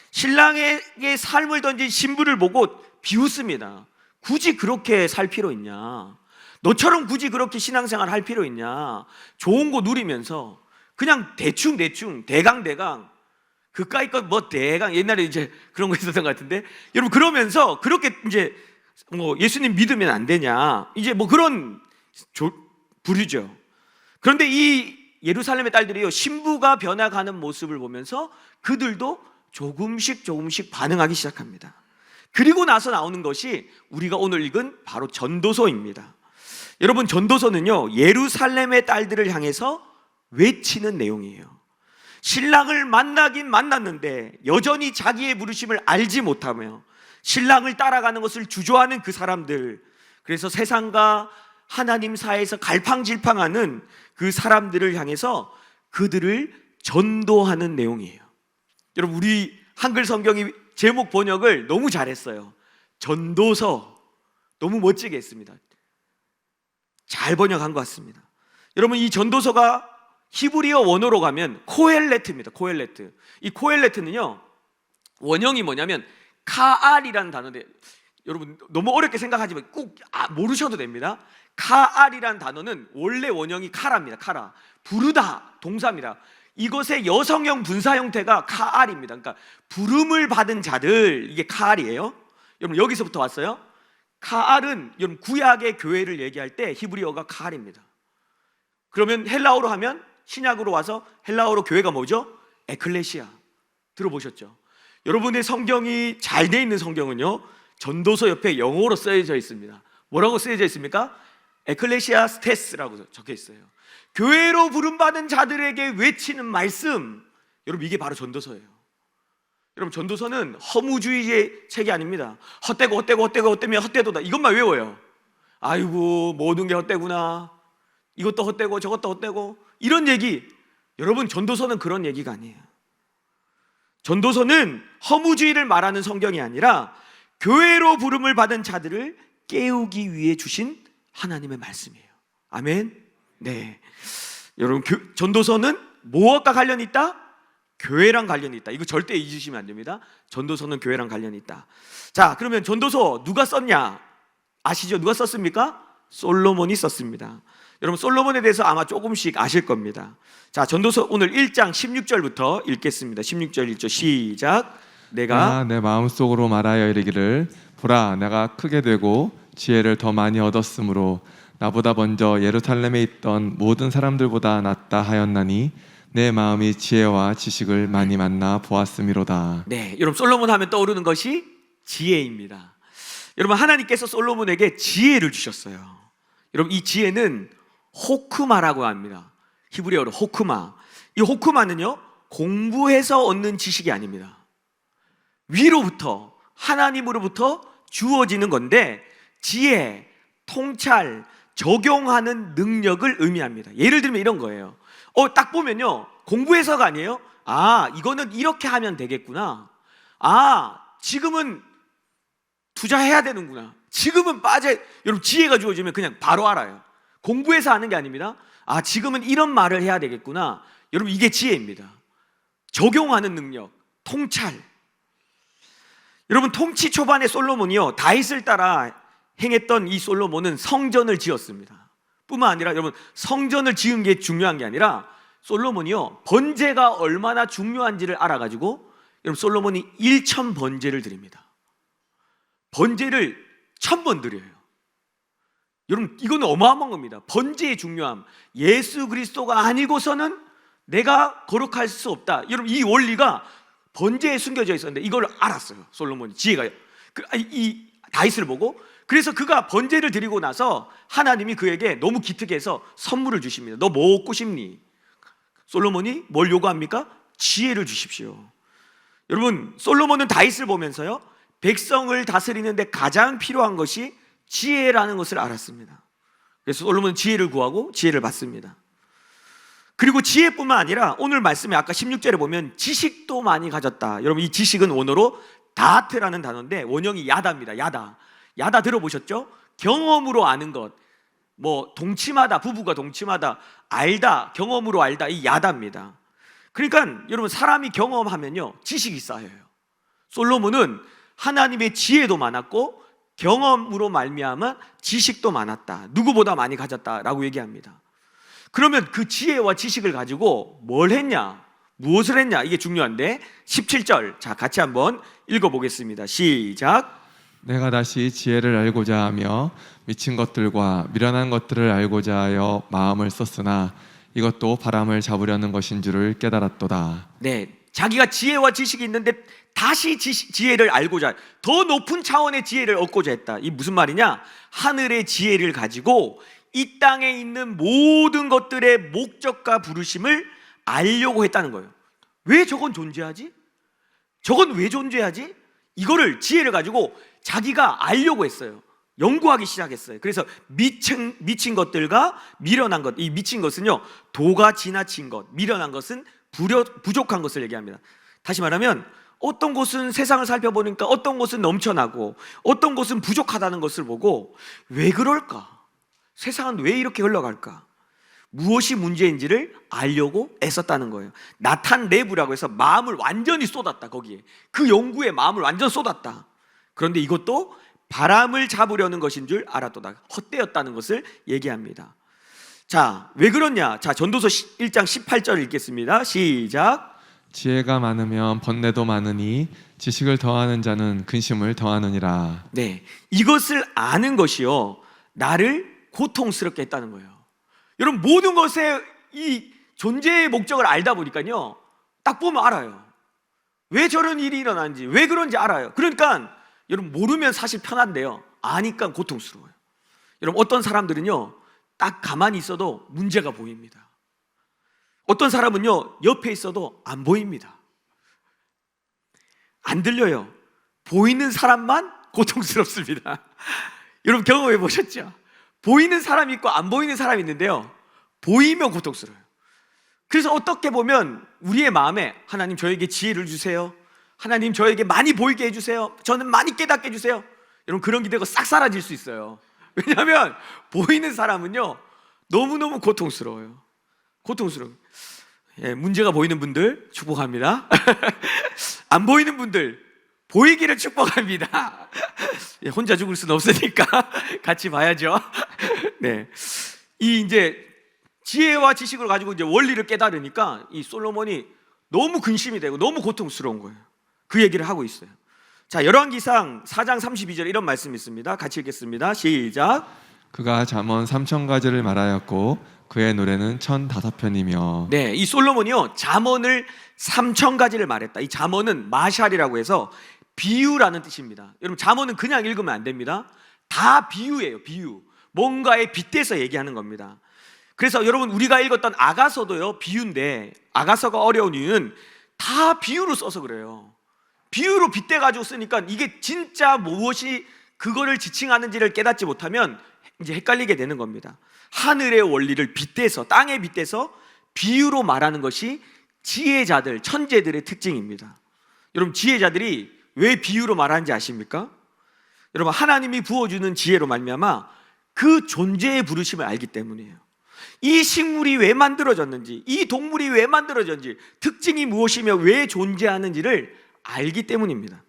신랑에게 삶을 던진 신부를 보고 비웃습니다. 굳이 그렇게 살 필요 있냐? 너처럼 굳이 그렇게 신앙생활 할 필요 있냐? 좋은 거 누리면서 그냥 대충 대강 그까이 것 뭐 대강, 옛날에 이제 그런 거 있었던 것 같은데, 여러분, 그러면서 그렇게 이제 뭐 예수님 믿으면 안 되냐, 이제 뭐 그런 부류죠. 그런데 이 예루살렘의 딸들이요, 신부가 변화가는 모습을 보면서 그들도 조금씩 반응하기 시작합니다. 그리고 나서 나오는 것이 우리가 오늘 읽은 바로 전도서입니다. 여러분, 전도서는요, 예루살렘의 딸들을 향해서 외치는 내용이에요. 신랑을 만나긴 만났는데 여전히 자기의 부르심을 알지 못하며 신랑을 따라가는 것을 주저하는 그 사람들, 그래서 세상과 하나님 사이에서 갈팡질팡하는 그 사람들을 향해서 그들을 전도하는 내용이에요. 여러분, 우리 한글 성경이 제목 번역을 너무 잘했어요. 전도서, 너무 멋지게 했습니다. 잘 번역한 것 같습니다. 여러분, 이 전도서가 히브리어 원어로 가면 코헬레트입니다. 코헬레트. 이 코헬레트는요, 원형이 뭐냐면 카알이라는 단어인데, 여러분 너무 어렵게 생각하지 만 꼭 모르셔도 됩니다. 카알이라는 단어는 원래 원형이 카라입니다. 카라. 부르다 동사입니다. 이것의 여성형 분사 형태가 카알입니다. 그러니까 부름을 받은 자들, 이게 카알이에요. 여러분, 여기서부터 왔어요. 카알은 여러분 구약의 교회를 얘기할 때 히브리어가 카알입니다. 그러면 헬라어로 하면, 신약으로 와서 헬라어로 교회가 뭐죠? 에클레시아. 들어보셨죠? 여러분의 성경이 잘 돼 있는 성경은요, 전도서 옆에 영어로 쓰여져 있습니다. 뭐라고 쓰여져 있습니까? 에클레시아스테스라고 적혀 있어요. 교회로 부름받은 자들에게 외치는 말씀. 여러분, 이게 바로 전도서예요. 여러분, 전도서는 허무주의의 책이 아닙니다. 헛되면 헛되도다, 이것만 외워요. 아이고, 모든 게 헛되구나, 이것도 헛되고 저것도 헛되고, 이런 얘기. 여러분, 전도서는 그런 얘기가 아니에요. 전도서는 허무주의를 말하는 성경이 아니라 교회로 부름을 받은 자들을 깨우기 위해 주신 하나님의 말씀이에요. 아멘. 네. 여러분, 전도서는 무엇과 관련이 있다? 교회랑 관련이 있다. 이거 절대 잊으시면 안 됩니다. 전도서는 교회랑 관련이 있다. 자, 그러면 전도서 누가 썼냐? 아시죠? 누가 썼습니까? 솔로몬이 썼습니다. 여러분, 솔로몬에 대해서 아마 조금씩 아실 겁니다. 자, 전도서 오늘 1장 16절부터 읽겠습니다. 16절 1절 시작. 내가 내 마음속으로 말하여 이르기를, 보라, 내가 크게 되고 지혜를 더 많이 얻었으므로 나보다 먼저 예루살렘에 있던 모든 사람들보다 낫다 하였나니 내 마음이 지혜와 지식을 많이 만나 보았음이로다. 네, 여러분, 솔로몬 하면 떠오르는 것이 지혜입니다. 여러분, 하나님께서 솔로몬에게 지혜를 주셨어요. 여러분, 이 지혜는 호크마라고 합니다. 히브리어로 호크마. 이 호크마는요, 공부해서 얻는 지식이 아닙니다. 위로부터, 하나님으로부터 주어지는 건데, 지혜, 통찰, 적용하는 능력을 의미합니다. 예를 들면 이런 거예요. 딱 보면요, 공부해서가 아니에요. 이거는 이렇게 하면 되겠구나. 지금은 투자해야 되는구나. 지금은 여러분, 지혜가 주어지면 그냥 바로 알아요. 공부해서 하는 게 아닙니다. 아, 지금은 이런 말을 해야 되겠구나. 여러분, 이게 지혜입니다. 적용하는 능력, 통찰. 여러분, 통치 초반에 솔로몬이요, 다윗을 따라 행했던 이 솔로몬은 성전을 지었습니다. 뿐만 아니라 여러분, 성전을 지은 게 중요한 게 아니라 솔로몬이요, 번제가 얼마나 중요한지를 알아가지고 여러분, 솔로몬이 1000번제를 드립니다. 번제를 1000번 드려요. 여러분, 이거는 어마어마한 겁니다. 번제의 중요함, 예수 그리스도가 아니고서는 내가 거룩할 수 없다. 여러분, 이 원리가 번제에 숨겨져 있었는데 이걸 알았어요. 솔로몬이, 지혜가. 이 다윗을 보고, 그래서 그가 번제를 드리고 나서 하나님이 그에게 너무 기특해서 선물을 주십니다. 너 뭐 얻고 싶니? 솔로몬이 뭘 요구합니까? 지혜를 주십시오. 여러분, 솔로몬은 다윗을 보면서요, 백성을 다스리는데 가장 필요한 것이 지혜라는 것을 알았습니다. 그래서 솔로몬은 지혜를 구하고 지혜를 받습니다. 그리고 지혜뿐만 아니라 오늘 말씀에 아까 16절에 보면 지식도 많이 가졌다. 여러분, 이 지식은 원어로 다트라는 단어인데 원형이 야다입니다. 야다 들어보셨죠? 경험으로 아는 것, 뭐 동침하다, 부부가 동침하다, 알다, 경험으로 알다, 이 야다입니다. 그러니까 여러분, 사람이 경험하면요, 지식이 쌓여요. 솔로몬은 하나님의 지혜도 많았고 경험으로 말미암아 지식도 많았다. 누구보다 많이 가졌다라고 얘기합니다. 그러면 그 지혜와 지식을 가지고 뭘 했냐? 무엇을 했냐? 이게 중요한데 17절, 자, 같이 한번 읽어보겠습니다. 시작. 내가 다시 지혜를 알고자 하며 미친 것들과 미련한 것들을 알고자 하여 마음을 썼으나 이것도 바람을 잡으려는 것인 줄을 깨달았도다. 네, 자기가 지혜와 지식이 있는데 다시 지혜를 알고자, 더 높은 차원의 지혜를 얻고자 했다. 이 무슨 말이냐? 하늘의 지혜를 가지고 이 땅에 있는 모든 것들의 목적과 부르심을 알려고 했다는 거예요. 왜 저건 존재하지? 저건 왜 존재하지? 이거를, 지혜를 가지고 자기가 알려고 했어요. 연구하기 시작했어요. 그래서 미친 것들과 미련한 것, 이 미친 것은요, 도가 지나친 것, 미련한 것은 부족한 것을 얘기합니다. 다시 말하면 어떤 곳은 세상을 살펴보니까 어떤 곳은 넘쳐나고 어떤 곳은 부족하다는 것을 보고 왜 그럴까? 세상은 왜 이렇게 흘러갈까? 무엇이 문제인지를 알려고 애썼다는 거예요. 나탄 레브라고 해서 마음을 완전히 쏟았다. 거기에 그 연구에 마음을 완전 쏟았다. 그런데 이것도 바람을 잡으려는 것인 줄 알았도다. 헛되었다는 것을 얘기합니다. 자, 왜 그러냐? 자, 전도서 1장 18절 읽겠습니다. 시작. 지혜가 많으면 번뇌도 많으니 지식을 더하는 자는 근심을 더하느니라. 네, 이것을 아는 것이요, 나를 고통스럽게 했다는 거예요. 여러분, 모든 것의 이 존재의 목적을 알다 보니까요, 딱 보면 알아요. 왜 저런 일이 일어나는지, 왜 그런지 알아요. 그러니까 여러분, 모르면 사실 편한데요, 아니까 고통스러워요. 여러분, 어떤 사람들은요, 딱 가만히 있어도 문제가 보입니다. 어떤 사람은요, 옆에 있어도 안 보입니다. 안 들려요. 보이는 사람만 고통스럽습니다. 여러분, 경험해 보셨죠? 보이는 사람이 있고 안 보이는 사람이 있는데요, 보이면 고통스러워요. 그래서 어떻게 보면 우리의 마음에, 하나님 저에게 지혜를 주세요, 하나님 저에게 많이 보이게 해주세요, 저는 많이 깨닫게 해주세요, 여러분, 그런 기대가 싹 사라질 수 있어요. 왜냐하면 보이는 사람은요, 너무너무 고통스러워요. 고통스러워요. 예, 문제가 보이는 분들 축복합니다. 안 보이는 분들 보이기를 축복합니다. 예, 혼자 죽을 수는 없으니까 같이 봐야죠. 네, 이 이제 지혜와 지식을 가지고 이제 원리를 깨달으니까 이 솔로몬이 너무 근심이 되고 너무 고통스러운 거예요. 그 얘기를 하고 있어요. 자, 열왕기상 4장 32절 이런 말씀이 있습니다. 같이 읽겠습니다. 시작. 그가 잠언 3000가지를 말하였고 그의 노래는 1005편이며. 네, 이 솔로몬이요, 잠언을 3000가지를 말했다. 이 잠언은 마샬이라고 해서 비유라는 뜻입니다. 여러분, 잠언은 그냥 읽으면 안 됩니다. 다 비유예요. 비유, 뭔가에 빗대서 얘기하는 겁니다. 그래서 여러분, 우리가 읽었던 아가서도요, 비유인데 아가서가 어려운 이유는 다 비유로 써서 그래요. 비유로 빗대가지고 쓰니까 이게 진짜 무엇이 그거를 지칭하는지를 깨닫지 못하면 이제 헷갈리게 되는 겁니다. 하늘의 원리를 빗대서, 땅에 빗대서 비유로 말하는 것이 지혜자들, 천재들의 특징입니다. 여러분, 지혜자들이 왜 비유로 말하는지 아십니까? 여러분, 하나님이 부어주는 지혜로 말미암아 그 존재의 부르심을 알기 때문이에요. 이 식물이 왜 만들어졌는지, 이 동물이 왜 만들어졌는지, 특징이 무엇이며 왜 존재하는지를 알기 때문입니다.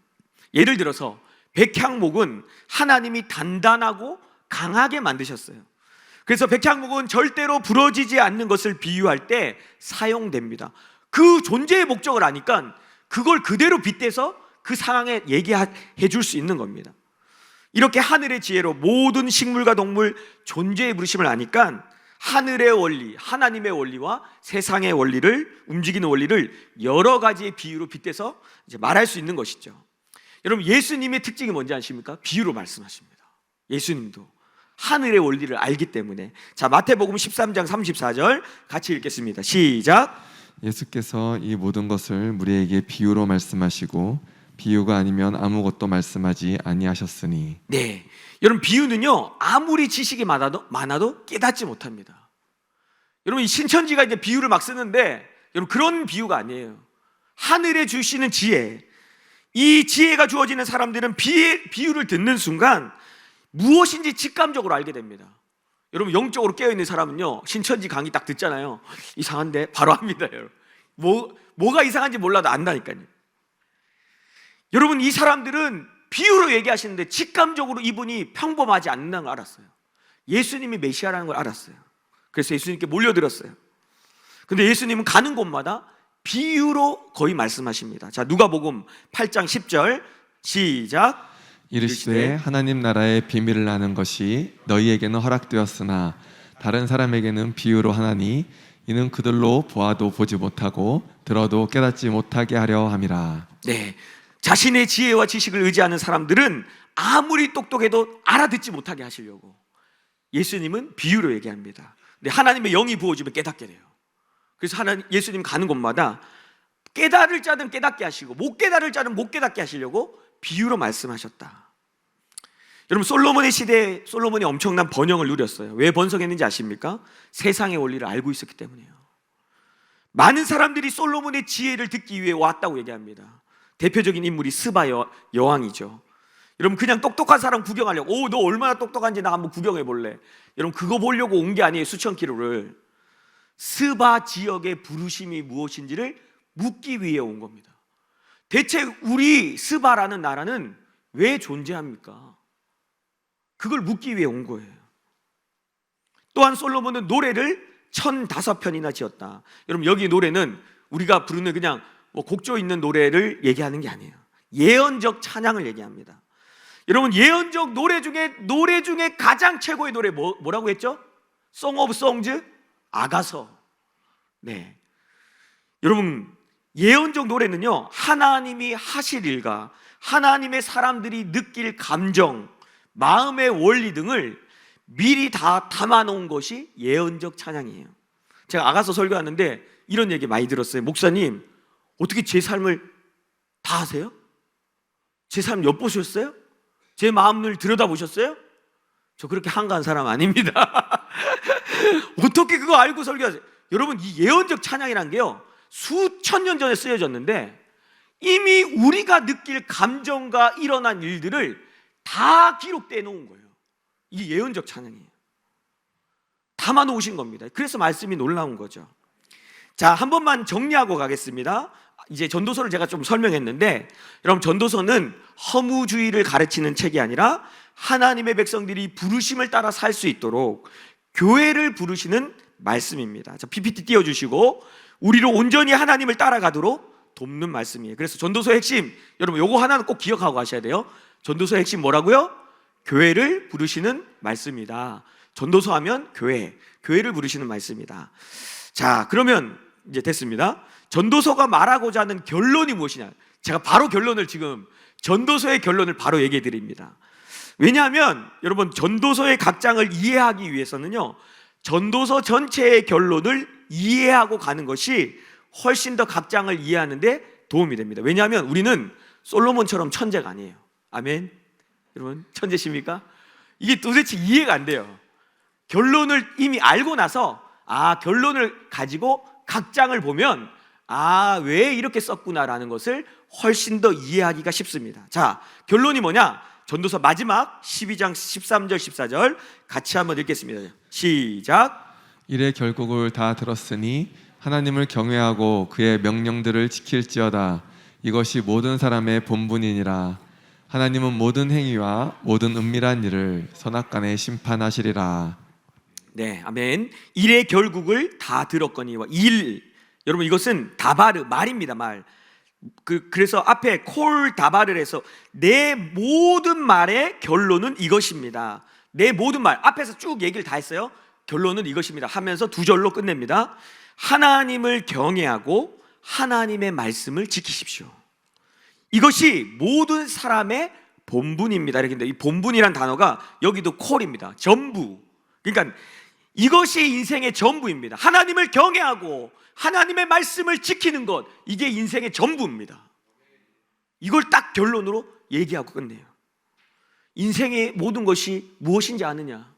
예를 들어서 백향목은 하나님이 단단하고 강하게 만드셨어요. 그래서 백향목은 절대로 부러지지 않는 것을 비유할 때 사용됩니다. 그 존재의 목적을 아니까 그걸 그대로 빗대서 그 상황에 얘기해 줄 수 있는 겁니다. 이렇게 하늘의 지혜로 모든 식물과 동물 존재의 부르심을 아니까 하늘의 원리, 하나님의 원리와 세상의 원리를, 움직이는 원리를 여러 가지의 비유로 빗대서 이제 말할 수 있는 것이죠. 여러분, 예수님의 특징이 뭔지 아십니까? 비유로 말씀하십니다. 예수님도 하늘의 원리를 알기 때문에. 자, 마태복음 13장 34절 같이 읽겠습니다. 시작. 예수께서 이 모든 것을 우리에게 비유로 말씀하시고 비유가 아니면 아무것도 말씀하지 아니하셨으니. 네, 여러분, 비유는요 아무리 지식이 많아도 깨닫지 못합니다. 여러분, 이 신천지가 이제 비유를 막 쓰는데 여러분, 그런 비유가 아니에요. 하늘에 주시는 지혜, 이 지혜가 주어지는 사람들은 비유를 듣는 순간 무엇인지 직감적으로 알게 됩니다. 여러분, 영적으로 깨어있는 사람은요 신천지 강의 딱 듣잖아요. 이상한데 바로 압니다. 여러분, 뭐가 이상한지 몰라도 안다니까요. 여러분, 이 사람들은 비유로 얘기하시는데 직감적으로 이분이 평범하지 않는다는 걸 알았어요. 예수님이 메시아라는 걸 알았어요. 그래서 예수님께 몰려들었어요. 근데 예수님은 가는 곳마다 비유로 거의 말씀하십니다. 자, 누가복음 8장 10절 시작. 이르시되 하나님 나라의 비밀을 아는 것이 너희에게는 허락되었으나 다른 사람에게는 비유로 하나니 이는 그들로 보아도 보지 못하고 들어도 깨닫지 못하게 하려 함이라. 네, 자신의 지혜와 지식을 의지하는 사람들은 아무리 똑똑해도 알아듣지 못하게 하시려고 예수님은 비유로 얘기합니다. 근데 하나님의 영이 부어주면 깨닫게 돼요. 그래서 예수님 가는 곳마다 깨달을 자는 깨닫게 하시고 못 깨달을 자는 못 깨닫게 하시려고 비유로 말씀하셨다. 여러분, 솔로몬의 시대에 솔로몬이 엄청난 번영을 누렸어요. 왜 번성했는지 아십니까? 세상의 원리를 알고 있었기 때문이에요. 많은 사람들이 솔로몬의 지혜를 듣기 위해 왔다고 얘기합니다. 대표적인 인물이 스바 여왕이죠. 여러분, 그냥 똑똑한 사람 구경하려고, 너 얼마나 똑똑한지 나 한번 구경해 볼래. 여러분, 그거 보려고 온 게 아니에요. 수천 킬로를. 스바 지역의 부르심이 무엇인지를 묻기 위해 온 겁니다. 대체 우리 스바라는 나라는 왜 존재합니까? 그걸 묻기 위해 온 거예요. 또한 솔로몬은 노래를 1005편이나 지었다. 여러분, 여기 노래는 우리가 부르는 그냥 곡조 있는 노래를 얘기하는 게 아니에요. 예언적 찬양을 얘기합니다. 여러분, 예언적 노래 중에 가장 최고의 노래 뭐라고 했죠? Song of Songs, 아가서. 네, 여러분, 예언적 노래는요 하나님이 하실 일과 하나님의 사람들이 느낄 감정, 마음의 원리 등을 미리 다 담아놓은 것이 예언적 찬양이에요. 제가 아가서 설교하는데 이런 얘기 많이 들었어요. 목사님, 어떻게 제 삶을 다 아세요? 제 삶 엿보셨어요? 제 마음을 들여다보셨어요? 저 그렇게 한가한 사람 아닙니다. 어떻게 그거 알고 설교하세요? 여러분, 이 예언적 찬양이란 게요 수천 년 전에 쓰여졌는데 이미 우리가 느낄 감정과 일어난 일들을 다 기록되어 놓은 거예요. 이게 예언적 찬양이에요. 담아 놓으신 겁니다. 그래서 말씀이 놀라운 거죠. 자, 한 번만 정리하고 가겠습니다. 이제 전도서를 제가 좀 설명했는데, 여러분, 전도서는 허무주의를 가르치는 책이 아니라 하나님의 백성들이 부르심을 따라 살 수 있도록 교회를 부르시는 말씀입니다. 자, PPT 띄워주시고, 우리를 온전히 하나님을 따라가도록 돕는 말씀이에요. 그래서 전도서의 핵심, 여러분 요거 하나는 꼭 기억하고 가셔야 돼요. 전도서의 핵심 뭐라고요? 교회를 부르시는 말씀이다. 전도서 하면 교회를 부르시는 말씀이다. 자, 그러면 이제 됐습니다. 전도서가 말하고자 하는 결론이 무엇이냐? 제가 바로 전도서의 결론을 바로 얘기해 드립니다. 왜냐하면 여러분, 전도서의 각 장을 이해하기 위해서는요 전도서 전체의 결론을 이해하고 가는 것이 훨씬 더 각 장을 이해하는 데 도움이 됩니다. 왜냐하면 우리는 솔로몬처럼 천재가 아니에요. 아멘. 여러분, 천재십니까? 이게 도대체 이해가 안 돼요. 결론을 이미 알고 나서 결론을 가지고 각 장을 보면 왜 이렇게 썼구나라는 것을 훨씬 더 이해하기가 쉽습니다. 자, 결론이 뭐냐? 전도서 마지막 12장 13절 14절 같이 한번 읽겠습니다. 시작. 이래 결국을 다 들었으니 하나님을 경외하고 그의 명령들을 지킬지어다. 이것이 모든 사람의 본분이니라. 하나님은 모든 행위와 모든 은밀한 일을 선악간에 심판하시리라. 네, 아멘. 일의 결국을 다 들었거니와 일, 여러분 이것은 다바르, 말입니다. 말. 그래서 앞에 콜 다바를 해서 내 모든 말의 결론은 이것입니다. 내 모든 말 앞에서 쭉 얘기를 다 했어요. 결론은 이것입니다 하면서 두 절로 끝냅니다. 하나님을 경외하고 하나님의 말씀을 지키십시오. 이것이 모든 사람의 본분입니다. 이렇게 이 본분이란 단어가 여기도 콜입니다. 전부. 그러니까 이것이 인생의 전부입니다. 하나님을 경외하고 하나님의 말씀을 지키는 것, 이게 인생의 전부입니다. 이걸 딱 결론으로 얘기하고 끝내요. 인생의 모든 것이 무엇인지 아느냐?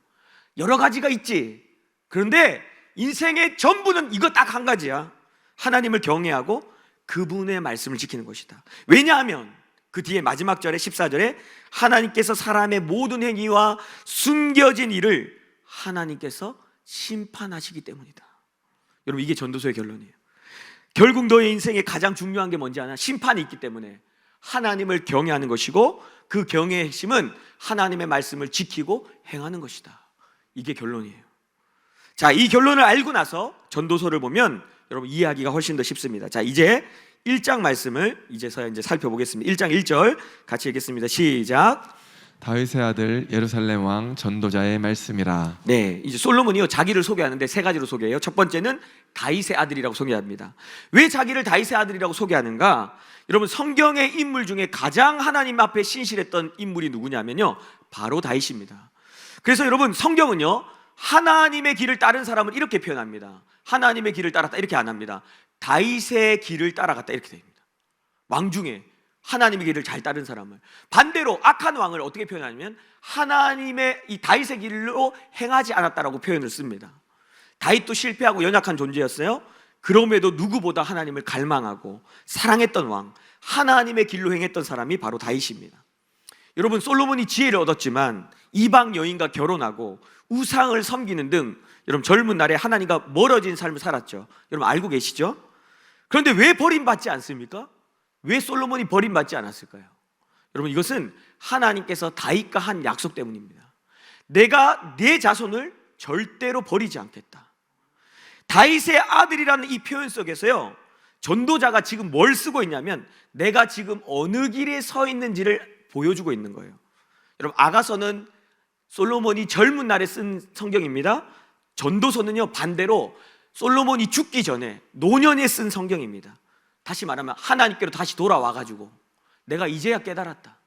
여러 가지가 있지. 그런데 인생의 전부는 이거 딱 한 가지야. 하나님을 경외하고 그분의 말씀을 지키는 것이다. 왜냐하면 그 뒤에 마지막 절에 14절에 하나님께서 사람의 모든 행위와 숨겨진 일을 하나님께서 심판하시기 때문이다. 여러분 이게 전도서의 결론이에요. 결국 너의 인생에 가장 중요한 게 뭔지 아냐? 심판이 있기 때문에 하나님을 경외하는 것이고 그 경외의 핵심은 하나님의 말씀을 지키고 행하는 것이다. 이게 결론이에요. 자, 이 결론을 알고 나서 전도서를 보면 여러분 이해하기가 훨씬 더 쉽습니다. 자, 이제 1장 말씀을 이제서야 살펴보겠습니다. 1장 1절 같이 읽겠습니다. 시작. 다윗의 아들 예루살렘 왕 전도자의 말씀이라. 네, 이제 솔로몬이요 자기를 소개하는데 세 가지로 소개해요. 첫 번째는 다윗의 아들이라고 소개합니다. 왜 자기를 다윗의 아들이라고 소개하는가? 여러분 성경의 인물 중에 가장 하나님 앞에 신실했던 인물이 누구냐면요, 바로 다윗입니다. 그래서 여러분 성경은요 하나님의 길을 따른 사람을 이렇게 표현합니다. 하나님의 길을 따랐다 이렇게 안 합니다. 다윗의 길을 따라갔다 이렇게 됩니다. 왕 중에 하나님의 길을 잘 따른 사람을. 반대로 악한 왕을 어떻게 표현하냐면 하나님의 이 다윗의 길로 행하지 않았다라고 표현을 씁니다. 다윗도 실패하고 연약한 존재였어요. 그럼에도 누구보다 하나님을 갈망하고 사랑했던 왕, 하나님의 길로 행했던 사람이 바로 다윗입니다. 여러분 솔로몬이 지혜를 얻었지만 이방 여인과 결혼하고 우상을 섬기는 등 여러분 젊은 날에 하나님과 멀어진 삶을 살았죠. 여러분 알고 계시죠? 그런데 왜 버림받지 않습니까? 왜 솔로몬이 버림받지 않았을까요? 여러분 이것은 하나님께서 다윗과 한 약속 때문입니다. 내가 내 자손을 절대로 버리지 않겠다. 다윗의 아들이라는 이 표현 속에서요 전도자가 지금 뭘 쓰고 있냐면 내가 지금 어느 길에 서 있는지를 보여주고 있는 거예요. 여러분 아가서는 솔로몬이 젊은 날에 쓴 성경입니다. 전도서는요 반대로 솔로몬이 죽기 전에 노년에 쓴 성경입니다. 다시 말하면 하나님께로 다시 돌아와가지고 내가 이제야 깨달았다.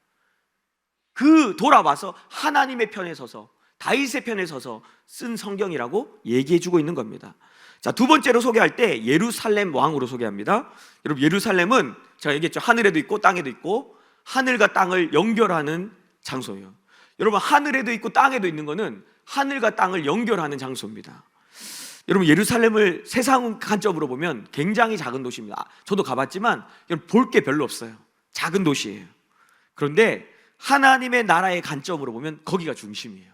그 돌아와서 하나님의 편에 서서 다윗의 편에 서서 쓴 성경이라고 얘기해주고 있는 겁니다. 자, 두 번째로 소개할 때 예루살렘 왕으로 소개합니다. 여러분 예루살렘은 제가 얘기했죠. 하늘에도 있고 땅에도 있고 하늘과 땅을 연결하는 장소예요. 여러분 하늘에도 있고 땅에도 있는 거는 하늘과 땅을 연결하는 장소입니다. 여러분 예루살렘을 세상 관점으로 보면 굉장히 작은 도시입니다. 저도 가봤지만 볼 게 별로 없어요. 작은 도시예요. 그런데 하나님의 나라의 관점으로 보면 거기가 중심이에요.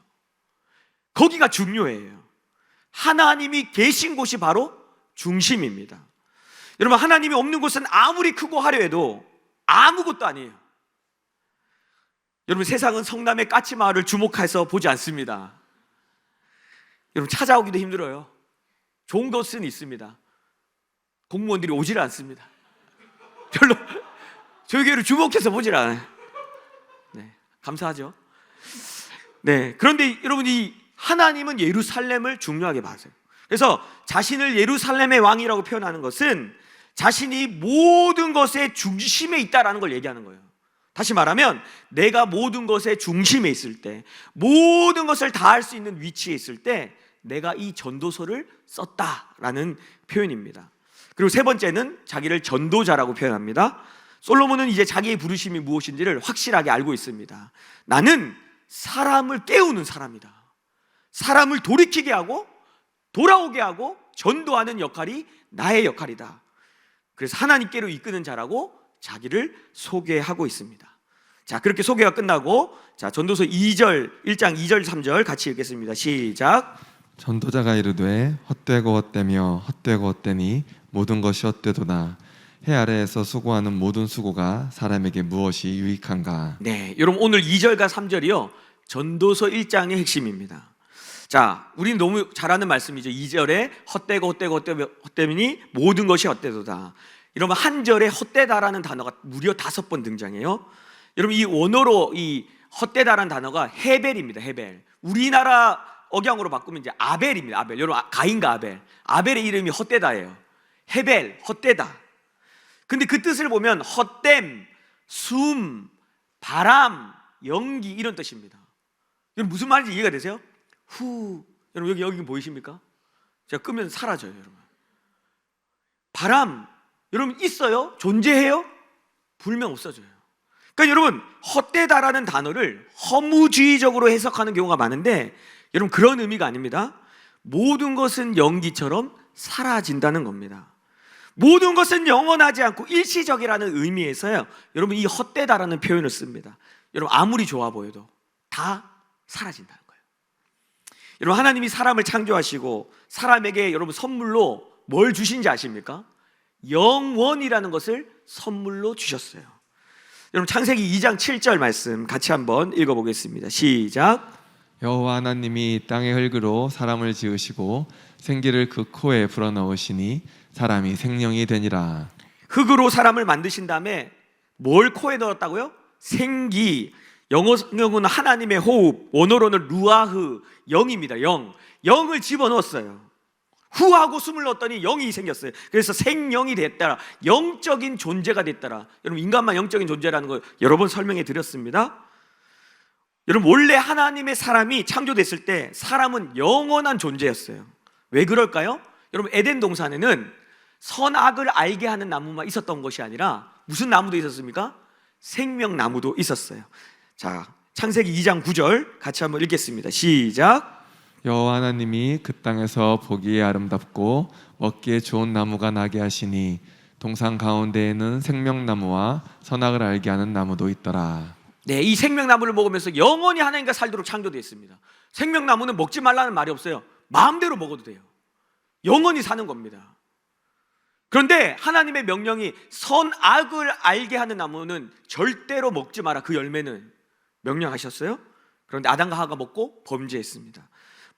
거기가 중요해요. 하나님이 계신 곳이 바로 중심입니다. 여러분 하나님이 없는 곳은 아무리 크고 화려해도 아무것도 아니에요. 여러분 세상은 성남의 까치마을을 주목해서 보지 않습니다. 여러분 찾아오기도 힘들어요. 좋은 것은 있습니다. 공무원들이 오질 않습니다. 별로 저희 교회를 주목해서 보질 않아요. 네, 감사하죠. 네, 그런데 여러분 이 하나님은 예루살렘을 중요하게 봐세요. 그래서 자신을 예루살렘의 왕이라고 표현하는 것은 자신이 모든 것의 중심에 있다라는 걸 얘기하는 거예요. 다시 말하면 내가 모든 것의 중심에 있을 때, 모든 것을 다 할 수 있는 위치에 있을 때 내가 이 전도서를 썼다라는 표현입니다. 그리고 세 번째는 자기를 전도자라고 표현합니다. 솔로몬은 이제 자기의 부르심이 무엇인지를 확실하게 알고 있습니다. 나는 사람을 깨우는 사람이다. 사람을 돌이키게 하고 돌아오게 하고 전도하는 역할이 나의 역할이다. 그래서 하나님께로 이끄는 자라고 자기를 소개하고 있습니다. 자, 그렇게 소개가 끝나고 자, 전도서 1장 2절 3절 같이 읽겠습니다. 시작. 전도자가 이르되 헛되고 헛되며 헛되고 헛되니 모든 것이 헛되도다. 해 아래에서 수고하는 모든 수고가 사람에게 무엇이 유익한가. 네, 여러분 오늘 2절과 3절이요 전도서 1장의 핵심입니다. 자, 우리는 너무 잘 아는 말씀이죠. 2절에 헛되고 헛되고 헛되니 모든 것이 헛되도다. 여러분 한 절에 헛되다라는 단어가 무려 5번 등장해요. 여러분 이 원어로 이 헛되다라는 단어가 헤벨입니다. 헤벨. 우리나라 억양으로 바꾸면 이제 아벨입니다. 아벨. 여러분 가인과 아벨. 아벨의 이름이 헛되다예요. 헤벨, 헛되다. 근데 그 뜻을 보면 헛됨, 숨, 바람, 연기 이런 뜻입니다. 여러분 무슨 말인지 이해가 되세요? 여러분 여기 보이십니까? 제가 끄면 사라져요, 여러분. 바람, 여러분 있어요? 존재해요? 불면 없어져요. 그러니까 여러분 헛되다라는 단어를 허무주의적으로 해석하는 경우가 많은데 여러분 그런 의미가 아닙니다. 모든 것은 연기처럼 사라진다는 겁니다. 모든 것은 영원하지 않고 일시적이라는 의미에서요 여러분 이 헛되다라는 표현을 씁니다. 여러분 아무리 좋아 보여도 다 사라진다는 거예요. 여러분 하나님이 사람을 창조하시고 사람에게 여러분 선물로 뭘 주신지 아십니까? 영원이라는 것을 선물로 주셨어요. 여러분 창세기 2장 7절 말씀 같이 한번 읽어보겠습니다. 시작. 여호와 하나님이 땅의 흙으로 사람을 지으시고 생기를 그 코에 불어넣으시니 사람이 생명이 되니라. 흙으로 사람을 만드신 다음에 뭘 코에 넣었다고요? 생기. 영어는 하나님의 호흡, 원어로는 루아흐, 영입니다. 영을 집어넣었어요. 후하고 숨을 넣었더니 영이 생겼어요. 그래서 생명이 됐더라. 영적인 존재가 됐더라. 여러분 인간만 영적인 존재라는 걸 여러 번 설명해 드렸습니다. 여러분 원래 하나님의 사람이 창조됐을 때 사람은 영원한 존재였어요. 왜 그럴까요? 여러분 에덴 동산에는 선악을 알게 하는 나무만 있었던 것이 아니라 무슨 나무도 있었습니까? 생명나무도 있었어요. 자, 창세기 2장 9절 같이 한번 읽겠습니다. 시작. 여호와 하나님이 그 땅에서 보기에 아름답고 먹기에 좋은 나무가 나게 하시니 동산 가운데에는 생명나무와 선악을 알게 하는 나무도 있더라. 네, 이 생명나무를 먹으면서 영원히 하나님과 살도록 창조되어 있습니다. 생명나무는 먹지 말라는 말이 없어요. 마음대로 먹어도 돼요. 영원히 사는 겁니다. 그런데 하나님의 명령이 선악을 알게 하는 나무는 절대로 먹지 마라. 그 열매는 명령하셨어요. 그런데 아담과 하와가 먹고 범죄했습니다.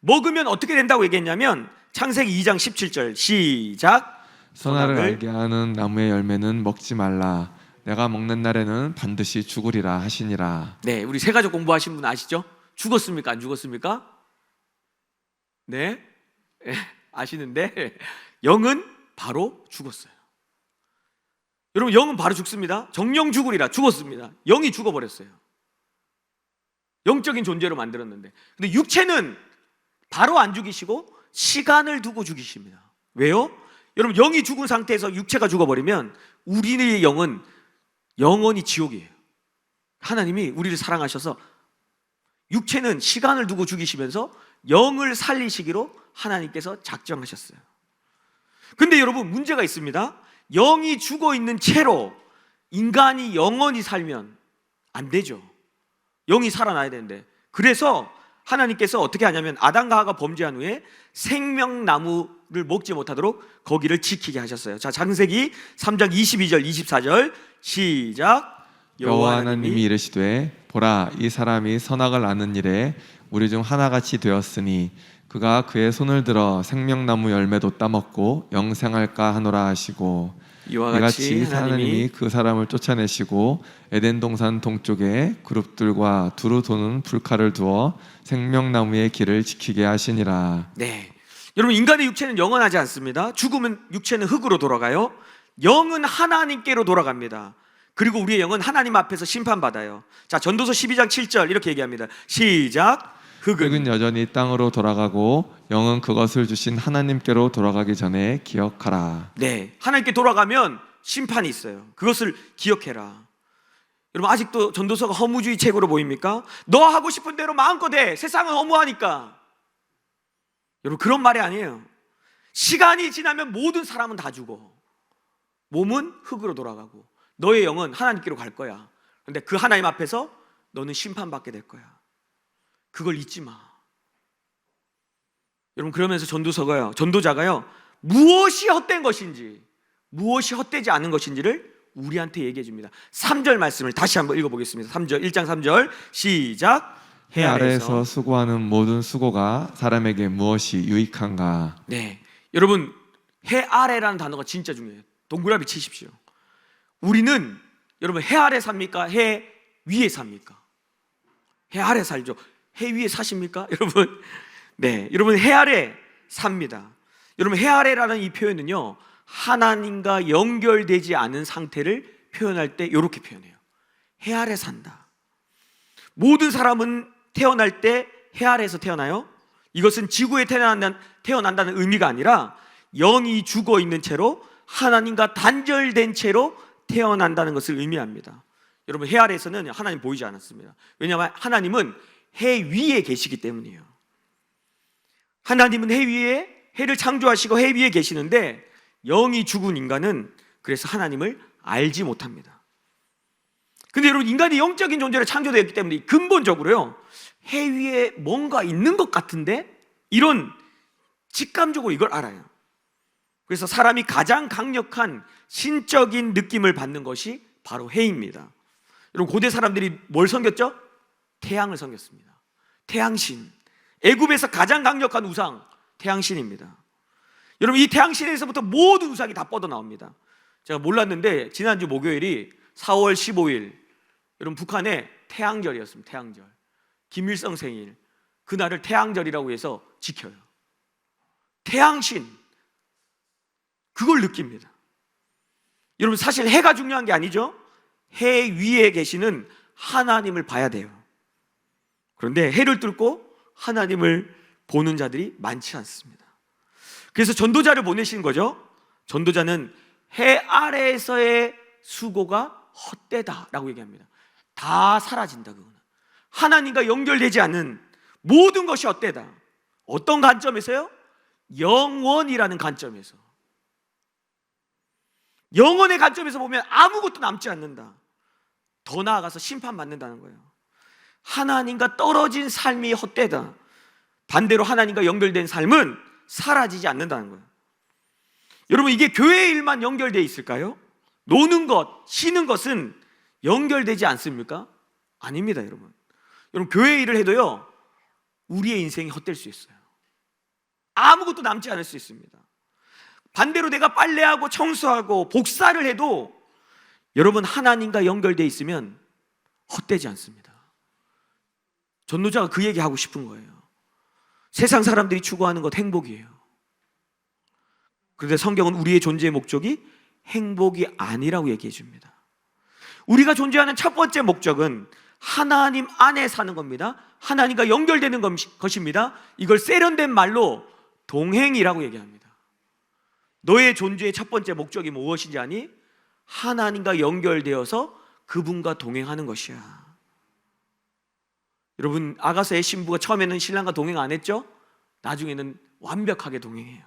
먹으면 어떻게 된다고 얘기했냐면 창세기 2장 17절 시작. 선악을 알게 하는 나무의 열매는 먹지 말라. 내가 먹는 날에는 반드시 죽으리라 하시니라. 네, 우리 세가족 공부하신 분 아시죠? 죽었습니까? 안 죽었습니까? 네, 아시는데 영은 바로 죽었어요. 여러분 영은 바로 죽습니다. 정령 죽으리라 죽었습니다. 영이 죽어버렸어요. 영적인 존재로 만들었는데 근데 육체는 바로 안 죽이시고 시간을 두고 죽이십니다. 왜요? 여러분 영이 죽은 상태에서 육체가 죽어버리면 우리의 영은 영원히 지옥이에요. 하나님이 우리를 사랑하셔서 육체는 시간을 두고 죽이시면서 영을 살리시기로 하나님께서 작정하셨어요. 근데 여러분 문제가 있습니다. 영이 죽어 있는 채로 인간이 영원히 살면 안 되죠. 영이 살아나야 되는데 그래서 하나님께서 어떻게 하냐면 아담과 하와가 범죄한 후에 생명나무를 먹지 못하도록 거기를 지키게 하셨어요. 자, 창세기 3장 22절 24절 시작. 여호와 하나님이 이르시되 보라 이 사람이 선악을 아는 일에 우리 중 하나같이 되었으니 그가 그의 손을 들어 생명나무 열매도 따먹고 영생할까 하노라 하시고 이와 이같이 같이 하나님이 그 사람을 쫓아내시고 에덴 동산 동쪽에 그룹들과 두루 도는 불칼을 두어 생명나무의 길을 지키게 하시니라. 네, 여러분 인간의 육체는 영원하지 않습니다. 죽으면 육체는 흙으로 돌아가요. 영은 하나님께로 돌아갑니다. 그리고 우리의 영은 하나님 앞에서 심판받아요. 자, 전도서 12장 7절 이렇게 얘기합니다. 시작. 흙은 여전히 땅으로 돌아가고 영은 그것을 주신 하나님께로 돌아가기 전에 기억하라. 네, 하나님께 돌아가면 심판이 있어요. 그것을 기억해라. 여러분 아직도 전도서가 허무주의 책으로 보입니까? 너 하고 싶은 대로 마음껏 해. 세상은 허무하니까. 여러분 그런 말이 아니에요. 시간이 지나면 모든 사람은 다 죽어. 몸은 흙으로 돌아가고 너의 영은 하나님께로 갈 거야 근데 그 하나님 앞에서 너는 심판받게 될 거야. 그걸 잊지 마. 여러분, 그러면서 전도자가요, 무엇이 헛된 것인지, 무엇이 헛되지 않은 것인지를 우리한테 얘기해 줍니다. 3절 말씀을 다시 한번 읽어보겠습니다. 3절, 1장 3절 시작. 해 아래에서 수고하는 모든 수고가 사람에게 무엇이 유익한가? 네, 여러분, 해 아래라는 단어가 진짜 중요해요. 동그라미 치십시오. 우리는 여러분 해 아래 삽니까? 해 위에 삽니까? 해 아래 살죠. 해 위에 사십니까? 여러분, 네, 여러분 해 아래 삽니다. 여러분, 해 아래라는 이 표현은요, 하나님과 연결되지 않은 상태를 표현할 때 이렇게 표현해요. 해 아래 산다. 모든 사람은 태어날 때 해 아래에서 태어나요. 이것은 지구에 태어난다는 의미가 아니라 영이 죽어 있는 채로 하나님과 단절된 채로 태어난다는 것을 의미합니다. 여러분, 해 아래에서는 하나님 보이지 않았습니다. 왜냐하면 하나님은 해 위에 계시기 때문이에요. 하나님은 해 위에, 해를 창조하시고 해 위에 계시는데 영이 죽은 인간은 그래서 하나님을 알지 못합니다. 근데 여러분, 인간이 영적인 존재로 창조되었기 때문에 근본적으로요, 해 위에 뭔가 있는 것 같은데 이런 직감적으로 이걸 알아요. 그래서 사람이 가장 강력한 신적인 느낌을 받는 것이 바로 해입니다. 여러분, 고대 사람들이 뭘 섬겼죠? 태양을 섬겼습니다. 태양신. 애굽에서 가장 강력한 우상 태양신입니다. 여러분, 이 태양신에서부터 모든 우상이 다 뻗어나옵니다. 제가 몰랐는데 지난주 목요일이 4월 15일 여러분, 북한의 태양절이었습니다. 태양절. 김일성 생일. 그날을 태양절이라고 해서 지켜요. 태양신. 그걸 느낍니다. 여러분, 사실 해가 중요한 게 아니죠. 해 위에 계시는 하나님을 봐야 돼요. 그런데 해를 뚫고 하나님을 보는 자들이 많지 않습니다. 그래서 전도자를 보내신 거죠. 전도자는 해 아래에서의 수고가 헛되다라고 얘기합니다. 다 사라진다. 그거는 하나님과 연결되지 않은 모든 것이 헛되다. 어떤 관점에서요? 영원이라는 관점에서. 영원의 관점에서 보면 아무것도 남지 않는다. 더 나아가서 심판받는다는 거예요. 하나님과 떨어진 삶이 헛되다. 반대로 하나님과 연결된 삶은 사라지지 않는다는 거예요. 여러분, 이게 교회 일만 연결되어 있을까요? 노는 것, 쉬는 것은 연결되지 않습니까? 아닙니다, 여러분. 여러분, 교회 일을 해도요, 우리의 인생이 헛될 수 있어요. 아무것도 남지 않을 수 있습니다. 반대로 내가 빨래하고 청소하고 복사를 해도 여러분, 하나님과 연결되어 있으면 헛되지 않습니다. 전도자가 그 얘기 하고 싶은 거예요. 세상 사람들이 추구하는 것 행복이에요. 그런데 성경은 우리의 존재의 목적이 행복이 아니라고 얘기해 줍니다. 우리가 존재하는 첫 번째 목적은 하나님 안에 사는 겁니다. 하나님과 연결되는 것입니다. 이걸 세련된 말로 동행이라고 얘기합니다. 너의 존재의 첫 번째 목적이 무엇인지 아니? 하나님과 연결되어서 그분과 동행하는 것이야. 여러분, 아가서의 신부가 처음에는 신랑과 동행 안 했죠? 나중에는 완벽하게 동행해요.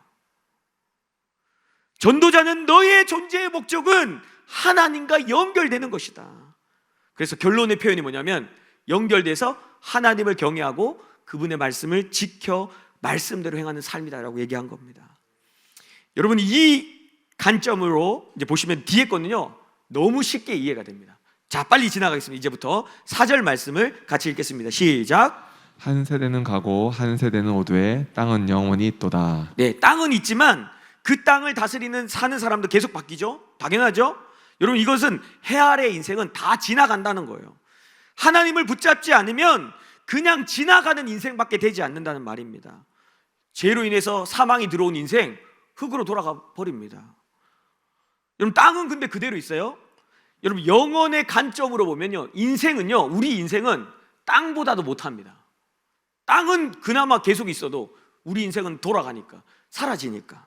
전도자는 너의 존재의 목적은 하나님과 연결되는 것이다. 그래서 결론의 표현이 뭐냐면 연결돼서 하나님을 경외하고 그분의 말씀을 지켜 말씀대로 행하는 삶이다라고 얘기한 겁니다. 여러분, 이 관점으로 이제 보시면 뒤에 거는요, 너무 쉽게 이해가 됩니다. 자, 빨리 지나가겠습니다. 이제부터 4절 말씀을 같이 읽겠습니다. 시작. 한 세대는 가고 한 세대는 오되 땅은 영원히 있도다. 네, 땅은 있지만 그 땅을 다스리는 사는 사람도 계속 바뀌죠. 당연하죠. 여러분, 이것은 해 아래 인생은 다 지나간다는 거예요. 하나님을 붙잡지 않으면 그냥 지나가는 인생밖에 되지 않는다는 말입니다. 죄로 인해서 사망이 들어온 인생 흙으로 돌아가 버립니다. 여러분, 땅은 근데 그대로 있어요. 여러분, 영원의 관점으로 보면요, 인생은요, 우리 인생은 땅보다도 못합니다. 땅은 그나마 계속 있어도 우리 인생은 돌아가니까, 사라지니까.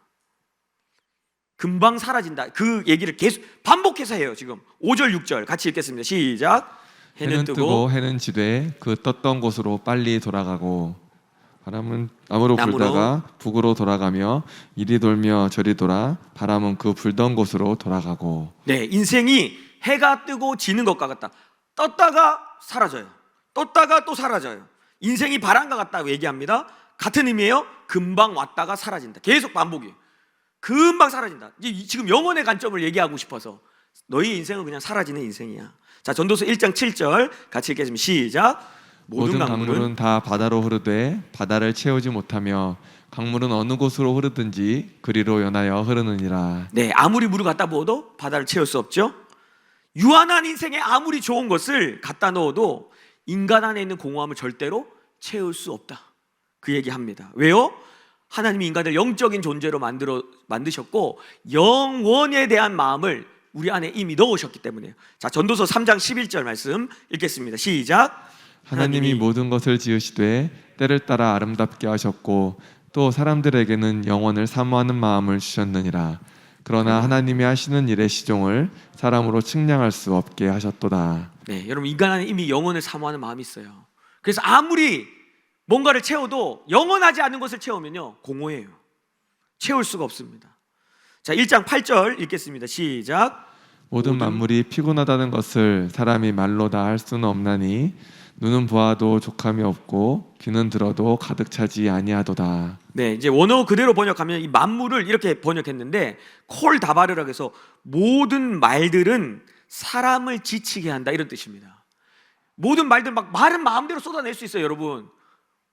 금방 사라진다. 그 얘기를 계속 반복해서 해요. 지금 5절 6절 같이 읽겠습니다. 시작. 해는 뜨고 해는 지되 그 떴던 곳으로 빨리 돌아가고 바람은 남으로 불다가 북으로 돌아가며 이리 돌며 저리 돌아 바람은 그 불던 곳으로 돌아가고. 네, 인생이 해가 뜨고 지는 것과 같다. 떴다가 사라져요. 떴다가 또 사라져요. 인생이 바람과 같다고 얘기합니다. 같은 의미예요. 금방 왔다가 사라진다. 계속 반복이에요. 금방 사라진다. 지금 영혼의 관점을 얘기하고 싶어서 너희 인생은 그냥 사라지는 인생이야. 자, 전도서 1장 7절 같이 읽겠습니다. 시작. 모든 강물은 다 바다로 흐르되 바다를 채우지 못하며 강물은 어느 곳으로 흐르든지 그리로 연하여 흐르느니라. 네, 아무리 물을 갖다 부어도 바다를 채울 수 없죠. 유한한 인생에 아무리 좋은 것을 갖다 넣어도 인간 안에 있는 공허함을 절대로 채울 수 없다. 그 얘기합니다. 왜요? 하나님이 인간을 영적인 존재로 만드셨고 영원에 대한 마음을 우리 안에 이미 넣으셨기 때문에요. 자, 전도서 3장 11절 말씀 읽겠습니다. 시작. 하나님이 모든 것을 지으시되 때를 따라 아름답게 하셨고 또 사람들에게는 영원을 사모하는 마음을 주셨느니라. 그러나 하나님이 하시는 일의 시종을 사람으로 측량할 수 없게 하셨도다. 네, 여러분 인간 안에 이미 영원을 사모하는 마음이 있어요. 그래서 아무리 뭔가를 채워도 영원하지 않은 것을 채우면요 공허해요. 채울 수가 없습니다. 자, 1장 8절 읽겠습니다. 시작. 모든 만물이 피곤하다는 것을 사람이 말로 다 할 수는 없나니 눈은 보아도 족함이 없고 귀는 들어도 가득 차지 아니하도다. 네, 이제 원어 그대로 번역하면 이 만물을 이렇게 번역했는데 콜 다바르라고 해서 모든 말들은 사람을 지치게 한다 이런 뜻입니다. 모든 말들 막 말은 마음대로 쏟아낼 수 있어요, 여러분.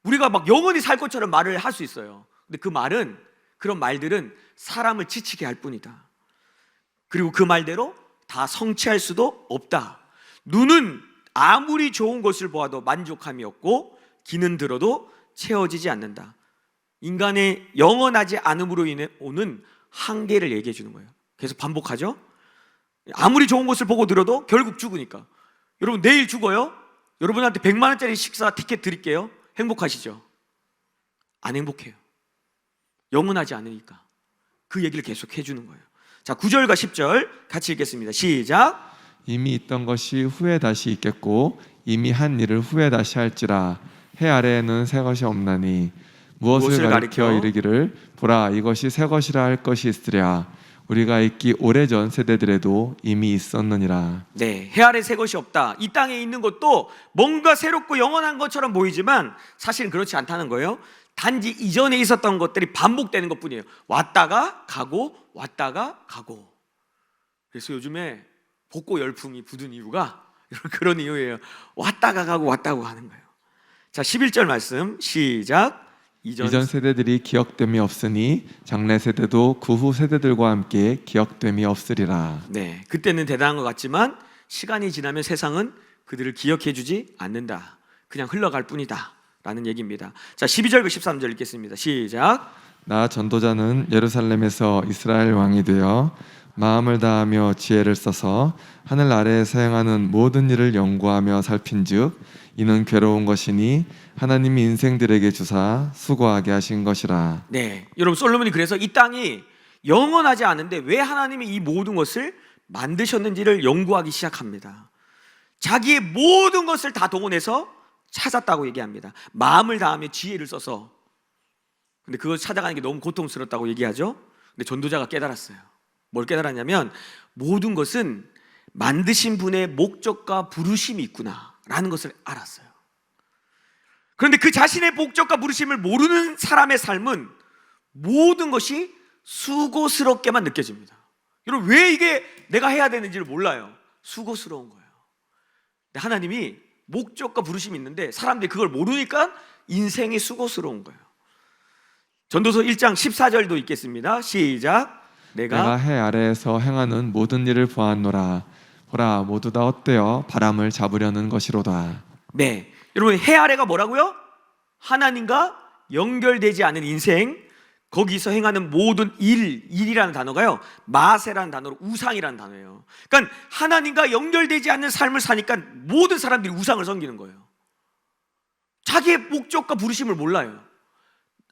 우리가 막 영원히 살 것처럼 말을 할 수 있어요. 근데 그 말은 그런 말들은 사람을 지치게 할 뿐이다. 그리고 그 말대로 다 성취할 수도 없다. 눈은 아무리 좋은 것을 보아도 만족함이 없고 귀는 들어도 채워지지 않는다. 인간의 영원하지 않음으로 인해 오는 한계를 얘기해 주는 거예요. 계속 반복하죠. 아무리 좋은 것을 보고 들어도 결국 죽으니까. 여러분 내일 죽어요? 여러분한테 100만 원짜리 식사 티켓 드릴게요. 행복하시죠? 안 행복해요. 영원하지 않으니까. 그 얘기를 계속 해주는 거예요. 자, 9절과 10절 같이 읽겠습니다. 시작. 이미 있던 것이 후에 다시 있겠고 이미 한 일을 후에 다시 할지라. 해 아래에는 새 것이 없나니 무엇을 가리켜 이르기를 보라 이것이 새 것이라 할 것이 있으랴. 우리가 있기 오래전 세대들에도 이미 있었느니라. 네, 해 아래 새 것이 없다. 이 땅에 있는 것도 뭔가 새롭고 영원한 것처럼 보이지만 사실은 그렇지 않다는 거예요. 단지 이전에 있었던 것들이 반복되는 것뿐이에요. 왔다가 가고 왔다가 가고. 그래서 요즘에 복고 열풍이 부든 이유가 그런 이유예요. 왔다가 가고 왔다가 가는 거예요. 자, 11절 말씀 시작. 이전 세대들이 기억됨이 없으니 장래 세대도 그 후 세대들과 함께 기억됨이 없으리라. 네, 그때는 대단한 것 같지만 시간이 지나면 세상은 그들을 기억해주지 않는다. 그냥 흘러갈 뿐이다 라는 얘기입니다. 자, 12절과 13절 읽겠습니다. 시작. 나 전도자는 예루살렘에서 이스라엘 왕이 되어 마음을 다하며 지혜를 써서 하늘 아래에서 행하는 모든 일을 연구하며 살핀즉 이는 괴로운 것이니 하나님이 인생들에게 주사 수고하게 하신 것이라. 네, 여러분 솔로몬이 그래서 이 땅이 영원하지 않은데 왜 하나님이 이 모든 것을 만드셨는지를 연구하기 시작합니다. 자기의 모든 것을 다 동원해서 찾았다고 얘기합니다. 마음을 다하며 지혜를 써서. 근데 그걸 찾아가는 게 너무 고통스럽다고 얘기하죠. 근데 전도자가 깨달았어요. 뭘 깨달았냐면 모든 것은 만드신 분의 목적과 부르심이 있구나 라는 것을 알았어요. 그런데 그 자신의 목적과 부르심을 모르는 사람의 삶은 모든 것이 수고스럽게만 느껴집니다. 여러분 왜 이게 내가 해야 되는지를 몰라요. 수고스러운 거예요. 근데 하나님이 목적과 부르심이 있는데 사람들이 그걸 모르니까 인생이 수고스러운 거예요. 전도서 1장 14절도 있겠습니다. 시작. 내가 해 아래에서 행하는 모든 일을 보았노라. 보라 모두 다 헛되어 바람을 잡으려는 것이로다. 네, 여러분 해 아래가 뭐라고요? 하나님과 연결되지 않은 인생. 거기서 행하는 모든 일이라는 단어가요 마세라는 단어로 우상이라는 단어예요. 그러니까 하나님과 연결되지 않는 삶을 사니까 모든 사람들이 우상을 섬기는 거예요. 자기의 목적과 부르심을 몰라요.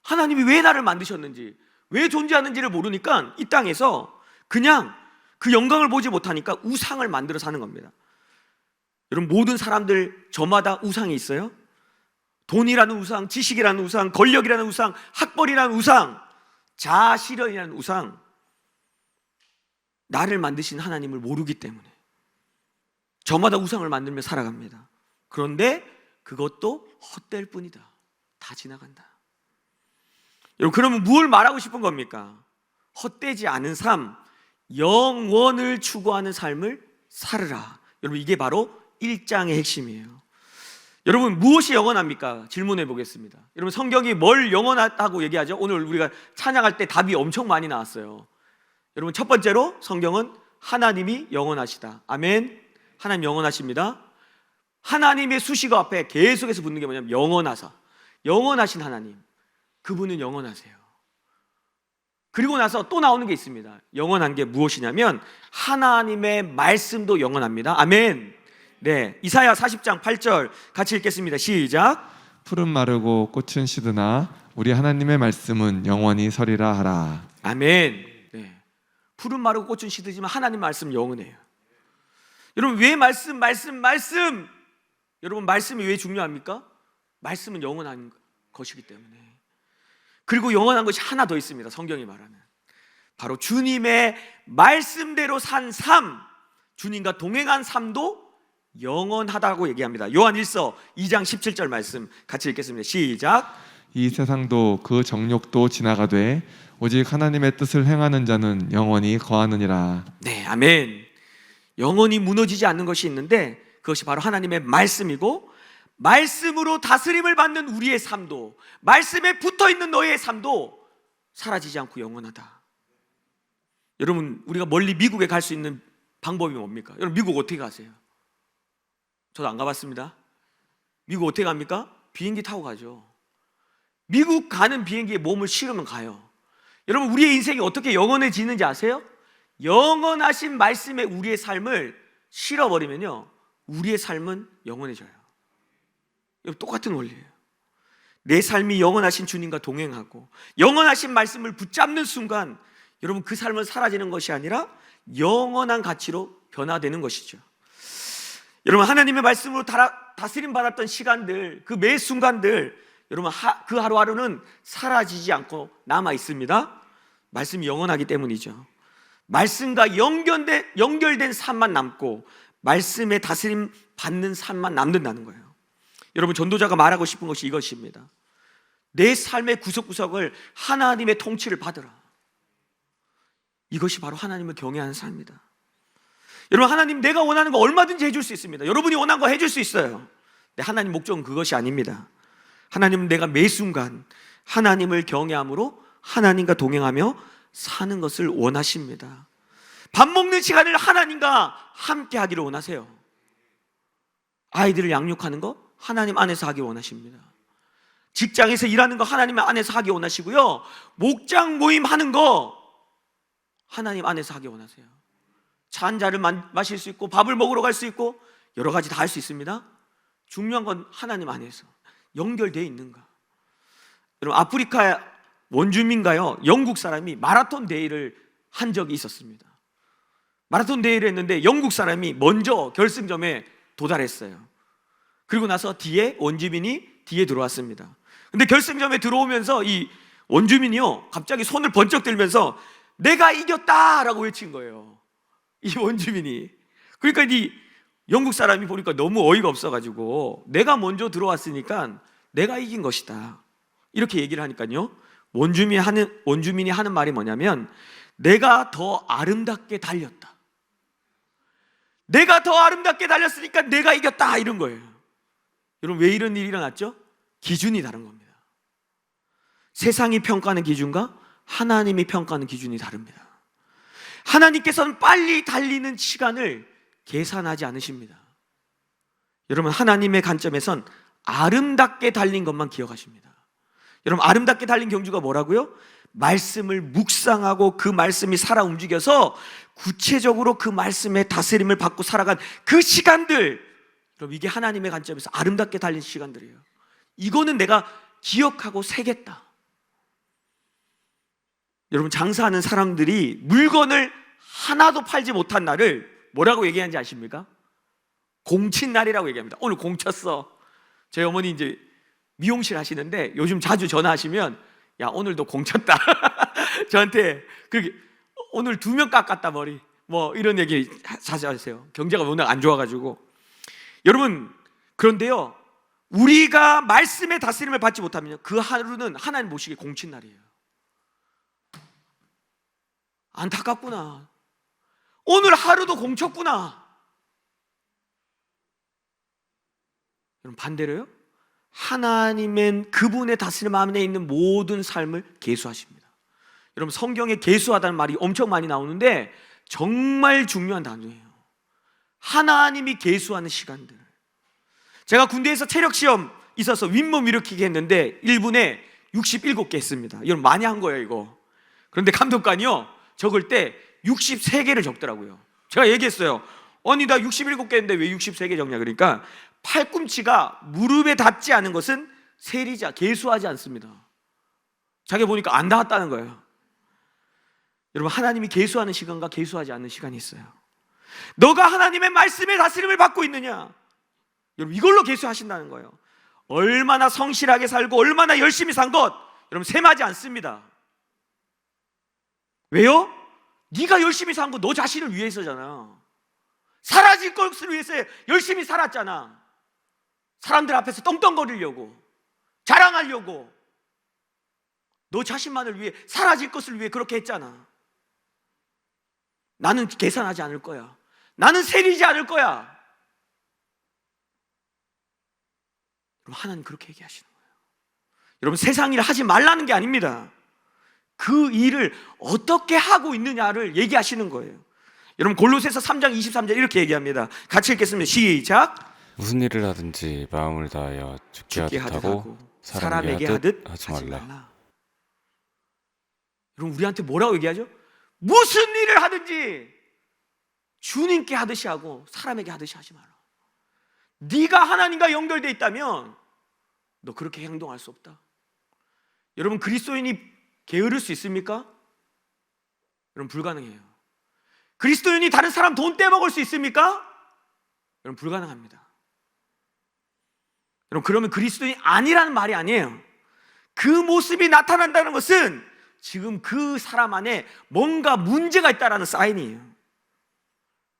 하나님이 왜 나를 만드셨는지 왜 존재하는지를 모르니까 이 땅에서 그냥 그 영광을 보지 못하니까 우상을 만들어 사는 겁니다. 여러분 모든 사람들 저마다 우상이 있어요. 돈이라는 우상, 지식이라는 우상, 권력이라는 우상, 학벌이라는 우상, 자아실현이라는 우상. 나를 만드신 하나님을 모르기 때문에 저마다 우상을 만들며 살아갑니다. 그런데 그것도 헛될 뿐이다. 다 지나간다. 여러분, 그러면 무엇을 말하고 싶은 겁니까? 헛되지 않은 삶, 영원을 추구하는 삶을 살으라. 여러분, 이게 바로 1장의 핵심이에요. 여러분, 무엇이 영원합니까? 질문해 보겠습니다. 여러분, 성경이 뭘 영원하다고 얘기하죠? 오늘 우리가 찬양할 때 답이 엄청 많이 나왔어요. 여러분, 첫 번째로 성경은 하나님이 영원하시다. 아멘. 하나님 영원하십니다. 하나님의 수식어 앞에 계속해서 붙는 게 뭐냐면 영원하사, 영원하신 하나님, 그분은 영원하세요. 그리고 나서 또 나오는 게 있습니다. 영원한 게 무엇이냐면 하나님의 말씀도 영원합니다. 아멘. 네, 이사야 40장 8절 같이 읽겠습니다. 시작. 푸른 마르고 꽃은 시드나 우리 하나님의 말씀은 영원히 서리라 하라. 아멘. 네. 푸른 마르고 꽃은 시들지만 하나님 말씀 영원해요. 여러분, 왜 말씀? 여러분, 말씀이 왜 중요합니까? 말씀은 영원한 것이기 때문에. 그리고 영원한 것이 하나 더 있습니다. 성경이 말하는 바로 주님의 말씀대로 산 삶, 주님과 동행한 삶도 영원하다고 얘기합니다. 요한일서 2장 17절 말씀 같이 읽겠습니다. 시작. 이 세상도 그 정욕도 지나가되 오직 하나님의 뜻을 행하는 자는 영원히 거하느니라. 네, 아멘. 영원히 무너지지 않는 것이 있는데 그것이 바로 하나님의 말씀이고, 말씀으로 다스림을 받는 우리의 삶도, 말씀에 붙어있는 너의 삶도 사라지지 않고 영원하다. 여러분, 우리가 멀리 미국에 갈 수 있는 방법이 뭡니까? 여러분, 미국 어떻게 가세요? 저도 안 가봤습니다. 미국 어떻게 갑니까? 비행기 타고 가죠. 미국 가는 비행기에 몸을 실으면 가요. 여러분, 우리의 인생이 어떻게 영원해지는지 아세요? 영원하신 말씀에 우리의 삶을 실어버리면요, 우리의 삶은 영원해져요. 똑같은 원리예요. 내 삶이 영원하신 주님과 동행하고 영원하신 말씀을 붙잡는 순간 여러분, 그 삶은 사라지는 것이 아니라 영원한 가치로 변화되는 것이죠. 여러분, 하나님의 말씀으로 다스림 받았던 시간들, 그 매 순간들, 여러분, 그 하루하루는 사라지지 않고 남아 있습니다. 말씀이 영원하기 때문이죠. 말씀과 연결된 삶만 남고 말씀의 다스림 받는 삶만 남는다는 거예요. 여러분, 전도자가 말하고 싶은 것이 이것입니다. 내 삶의 구석구석을 하나님의 통치를 받으라. 이것이 바로 하나님을 경외하는 삶입니다. 여러분, 하나님, 내가 원하는 거 얼마든지 해줄 수 있습니다. 여러분이 원하는 거 해줄 수 있어요. 근데 하나님 목적은 그것이 아닙니다. 하나님은 내가 매 순간 하나님을 경외함으로 하나님과 동행하며 사는 것을 원하십니다. 밥 먹는 시간을 하나님과 함께 하기를 원하세요. 아이들을 양육하는 거 하나님 안에서 하기 원하십니다. 직장에서 일하는 거 하나님 안에서 하기 원하시고요, 목장 모임 하는 거 하나님 안에서 하기 원하세요. 차 한 잔을 마실 수 있고 밥을 먹으러 갈 수 있고 여러 가지 다 할 수 있습니다. 중요한 건 하나님 안에서 연결되어 있는가. 여러분, 아프리카 원주민가요, 영국 사람이 마라톤 대회를 한 적이 있었습니다. 마라톤 대회를 했는데 영국 사람이 먼저 결승점에 도달했어요. 그리고 나서 뒤에 원주민이 뒤에 들어왔습니다. 근데 결승점에 들어오면서 이 원주민이요, 갑자기 손을 번쩍 들면서 내가 이겼다라고 외친 거예요, 이 원주민이. 그러니까 이 영국 사람이 보니까 너무 어이가 없어가지고 내가 먼저 들어왔으니까 내가 이긴 것이다 이렇게 얘기를 하니까요, 원주민이 하는 말이 뭐냐면 내가 더 아름답게 달렸다, 내가 더 아름답게 달렸으니까 내가 이겼다, 이런 거예요. 여러분, 왜 이런 일이 일어났죠? 기준이 다른 겁니다. 세상이 평가하는 기준과 하나님이 평가하는 기준이 다릅니다. 하나님께서는 빨리 달리는 시간을 계산하지 않으십니다. 여러분, 하나님의 관점에선 아름답게 달린 것만 기억하십니다. 여러분, 아름답게 달린 경주가 뭐라고요? 말씀을 묵상하고 그 말씀이 살아 움직여서 구체적으로 그 말씀의 다스림을 받고 살아간 그 시간들, 여러분, 이게 하나님의 관점에서 아름답게 달린 시간들이에요. 이거는 내가 기억하고 새겠다. 여러분, 장사하는 사람들이 물건을 하나도 팔지 못한 날을 뭐라고 얘기하는지 아십니까? 공친날이라고 얘기합니다. 오늘 공쳤어. 저희 어머니 이제 미용실 하시는데 요즘 자주 전화하시면 야, 오늘도 공쳤다. 저한테 그렇게 오늘 2명 깎았다, 머리. 뭐 이런 얘기 자주 하세요. 경제가 워낙 안 좋아가지고. 여러분, 그런데요, 우리가 말씀의 다스림을 받지 못하면 그 하루는 하나님 모시기 공친 날이에요. 안타깝구나. 오늘 하루도 공쳤구나. 여러분, 반대로요, 하나님은 그분의 다스림 안에 있는 모든 삶을 계수하십니다. 여러분, 성경에 계수하다는 말이 엄청 많이 나오는데 정말 중요한 단어예요. 하나님이 계수하는 시간들. 제가 군대에서 체력시험 있어서 윗몸 일으키기 했는데 1분에 67개 했습니다. 여러분, 많이 한 거예요 이거. 그런데 감독관이요, 적을 때 63개를 적더라고요. 제가 얘기했어요. 아니, 나 67개 했는데 왜 63개 적냐. 그러니까 팔꿈치가 무릎에 닿지 않은 것은 세리자, 계수하지 않습니다. 자기 보니까 안 닿았다는 거예요. 여러분, 하나님이 계수하는 시간과 계수하지 않는 시간이 있어요. 너가 하나님의 말씀의 다스림을 받고 있느냐, 여러분, 이걸로 계수하신다는 거예요. 얼마나 성실하게 살고 얼마나 열심히 산 것, 여러분, 셈하지 않습니다. 왜요? 네가 열심히 산 거 너 자신을 위해서잖아. 사라질 것을 위해서 열심히 살았잖아. 사람들 앞에서 떵떵거리려고, 자랑하려고, 너 자신만을 위해, 사라질 것을 위해 그렇게 했잖아. 나는 계산하지 않을 거야. 나는 세리지 않을 거야. 여러분, 하나님 그렇게 얘기하시는 거예요. 여러분, 세상 일 하지 말라는 게 아닙니다. 그 일을 어떻게 하고 있느냐를 얘기하시는 거예요. 여러분, 골로새서 3장 23절 이렇게 얘기합니다. 같이 읽겠습니다. 시작. 무슨 일을 하든지 마음을 다하여 죽게 하듯 하고 사람에게 하듯 하지 말라. 여러분, 우리한테 뭐라고 얘기하죠? 무슨 일을 하든지 주님께 하듯이 하고 사람에게 하듯이 하지 마라. 네가 하나님과 연결되어 있다면 너 그렇게 행동할 수 없다. 여러분, 그리스도인이 게으를 수 있습니까? 여러분, 불가능해요. 그리스도인이 다른 사람 돈 떼먹을 수 있습니까? 여러분, 불가능합니다. 여러분, 그러면 그리스도인이 아니라는 말이 아니에요. 그 모습이 나타난다는 것은 지금 그 사람 안에 뭔가 문제가 있다는 사인이에요.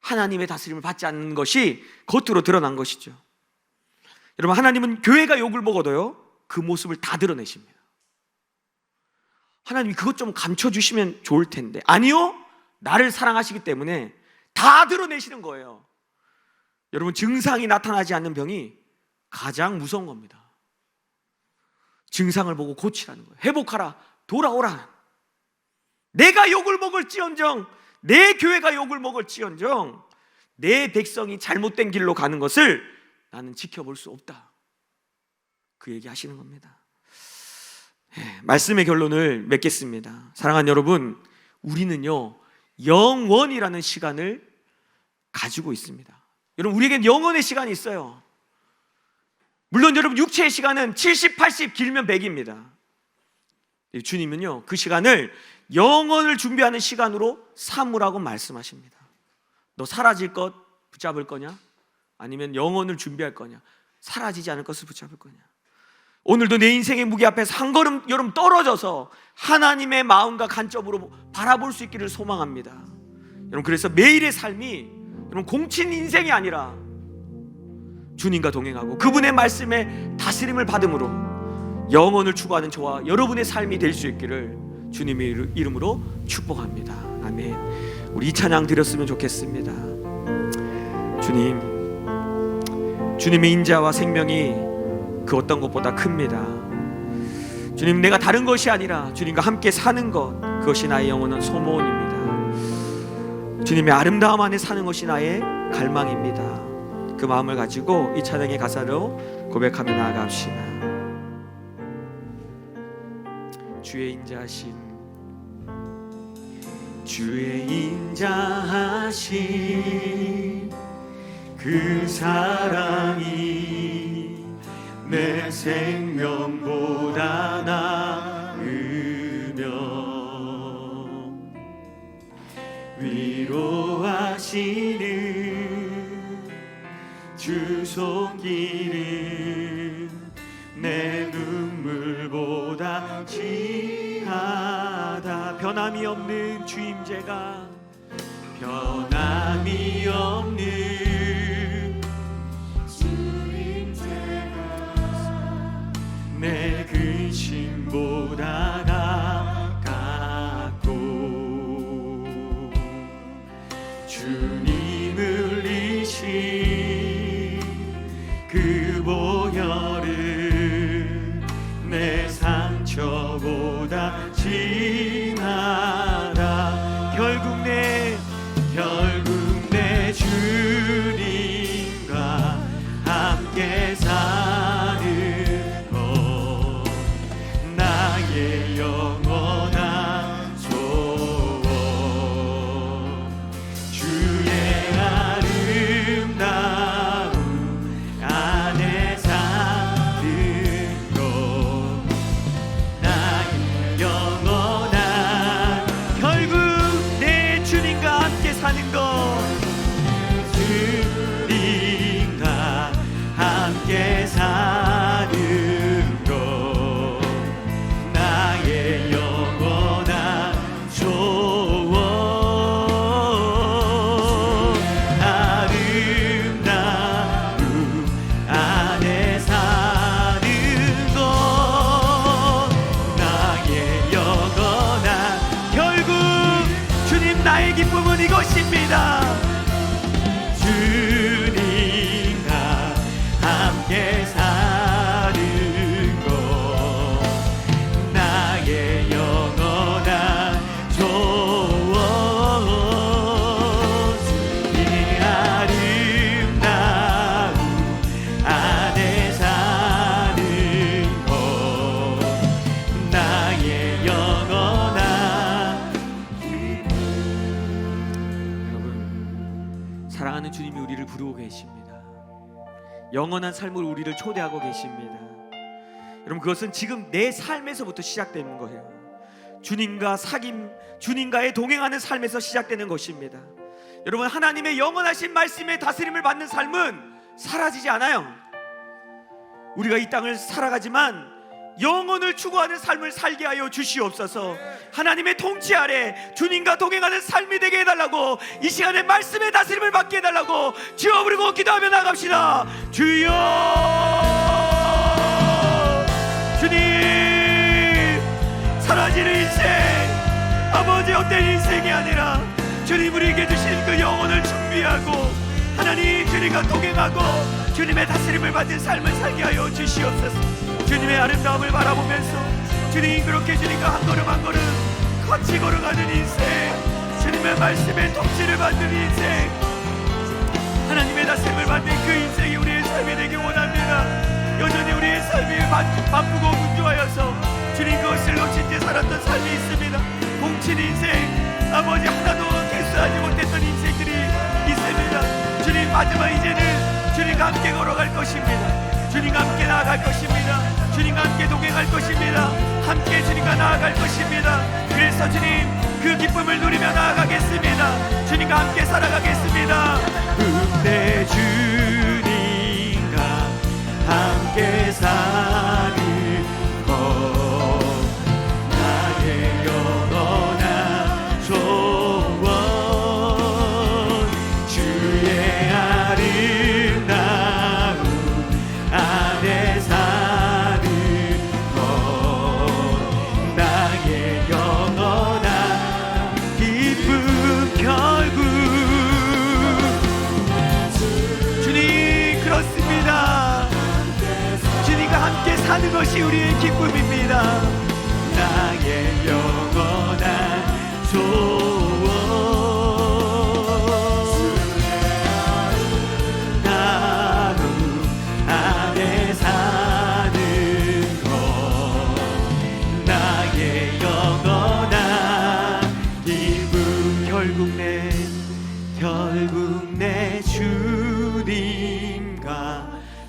하나님의 다스림을 받지 않는 것이 겉으로 드러난 것이죠. 여러분, 하나님은 교회가 욕을 먹어도요, 그 모습을 다 드러내십니다. 하나님이 그것 좀 감춰주시면 좋을 텐데, 아니요, 나를 사랑하시기 때문에 다 드러내시는 거예요. 여러분, 증상이 나타나지 않는 병이 가장 무서운 겁니다. 증상을 보고 고치라는 거예요. 회복하라, 돌아오라. 내가 욕을 먹을지언정, 내 교회가 욕을 먹을지언정 내 백성이 잘못된 길로 가는 것을 나는 지켜볼 수 없다. 그 얘기 하시는 겁니다. 말씀의 결론을 맺겠습니다. 사랑하는 여러분, 우리는요, 영원이라는 시간을 가지고 있습니다. 여러분, 우리에겐 영원의 시간이 있어요. 물론 여러분, 육체의 시간은 70, 80, 길면 100입니다. 주님은요, 그 시간을 영원을 준비하는 시간으로 삼으라고 말씀하십니다. 너 사라질 것 붙잡을 거냐? 아니면 영원을 준비할 거냐? 사라지지 않을 것을 붙잡을 거냐? 오늘도 내 인생의 무게 앞에서 한 걸음 여러분 떨어져서 하나님의 마음과 관점으로 바라볼 수 있기를 소망합니다. 여러분, 그래서 매일의 삶이 여러분 공친 인생이 아니라 주님과 동행하고 그분의 말씀에 다스림을 받음으로 영원을 추구하는 저와 여러분의 삶이 될 수 있기를 주님의 이름으로 축복합니다. 아멘. 우리 이 찬양 드렸으면 좋겠습니다. 주님의 인자와 생명이 그 어떤 것보다 큽니다. 주님, 내가 다른 것이 아니라 주님과 함께 사는 것, 그것이 나의 영원한 소원입니다. 주님의 아름다움 안에 사는 것이 나의 갈망입니다. 그 마음을 가지고 이 찬양의 가사로 고백하며 나아갑시다. 주의 인자하신 그 사랑이 내 생명보다 나으며 위로하시는 주 손길은 내 눈물보다 귀하다. 변함이 없는 주임제가 변함이 없는 내 근심보다 가깝고 주님을 이신 그 보혈은 내 상처보다 진하다. 결국 내 주님과 함께 사는 것 나의 영원한 소원. 주의 아름다움 안에 사는 것 나의 영원한, 결국 내 주님과 함께 사는 것, 주님과 함께 사는 것 나의 영원한 소원. 아름다움 안에 사는 것 나의 영원한, 결국 주님 나의 기쁨은 이것입니다. 주님과 함께 사는 것 나의 영원한 소원. 주의 아름다움 안에 사는 것 나의 영원한. 여러분, 사랑하는 주님이 우리를 부르고 계십니다. 영원한 삶을 우리를 초대하고 계십니다. 여러분, 그것은 지금 내 삶에서부터 시작되는 거예요. 주님과 사귐, 주님과의 동행하는 삶에서 시작되는 것입니다. 여러분, 하나님의 영원하신 말씀의 다스림을 받는 삶은 사라지지 않아요. 우리가 이 땅을 살아가지만 영혼을 추구하는 삶을 살게 하여 주시옵소서. 하나님의 통치 아래 주님과 동행하는 삶이 되게 해달라고, 이 시간에 말씀의 다스림을 받게 해달라고 주여 부르고 기도하며 나갑시다. 주여, 주님, 사라지는 인생, 아버지 헛된 인생이 아니라 주님 우리에게 주신 그 영혼을 준비하고 하나님 주님과 동행하고 주님의 다스림을 받는 삶을 살게 하여 주시옵소서. 주님의 아름다움을 바라보면서 주님 그렇게 주님과 한 걸음 한 걸음 같이 걸어가는 인생, 주님의 말씀에 통치를 받는 인생, 하나님의 다스림을 받는 그 인생이 우리의 삶이 되기 원합니다. 여전히 우리의 삶이 바쁘고 분주하여서 주님 그것을 놓친 채 살았던 삶이 있습니다. 공친 인생, 아버지 하나도 개수하지 못했던 인생들이 있습니다. 주님, 마지막 이제는 주님과 함께 걸어갈 것입니다. 주님과 함께 나아갈 것입니다. 주님과 함께 동행할 것입니다. 함께 주님과 나아갈 것입니다. 그래서 주님 그 기쁨을 누리며 나아가겠습니다. 주님과 함께 살아가겠습니다. 내 주님과 함께 사는 것 나의 영원한 소원. 주의 아름다움 안에 사는 것 나의 영원한 기쁨. 결국 주님 그렇습니다. 주님과 함께 사는 것이 우리의 기쁨입니다. 나의 영원한 소원. 안에 사는 것 나의 영원한 기쁨. 결국 내 주님과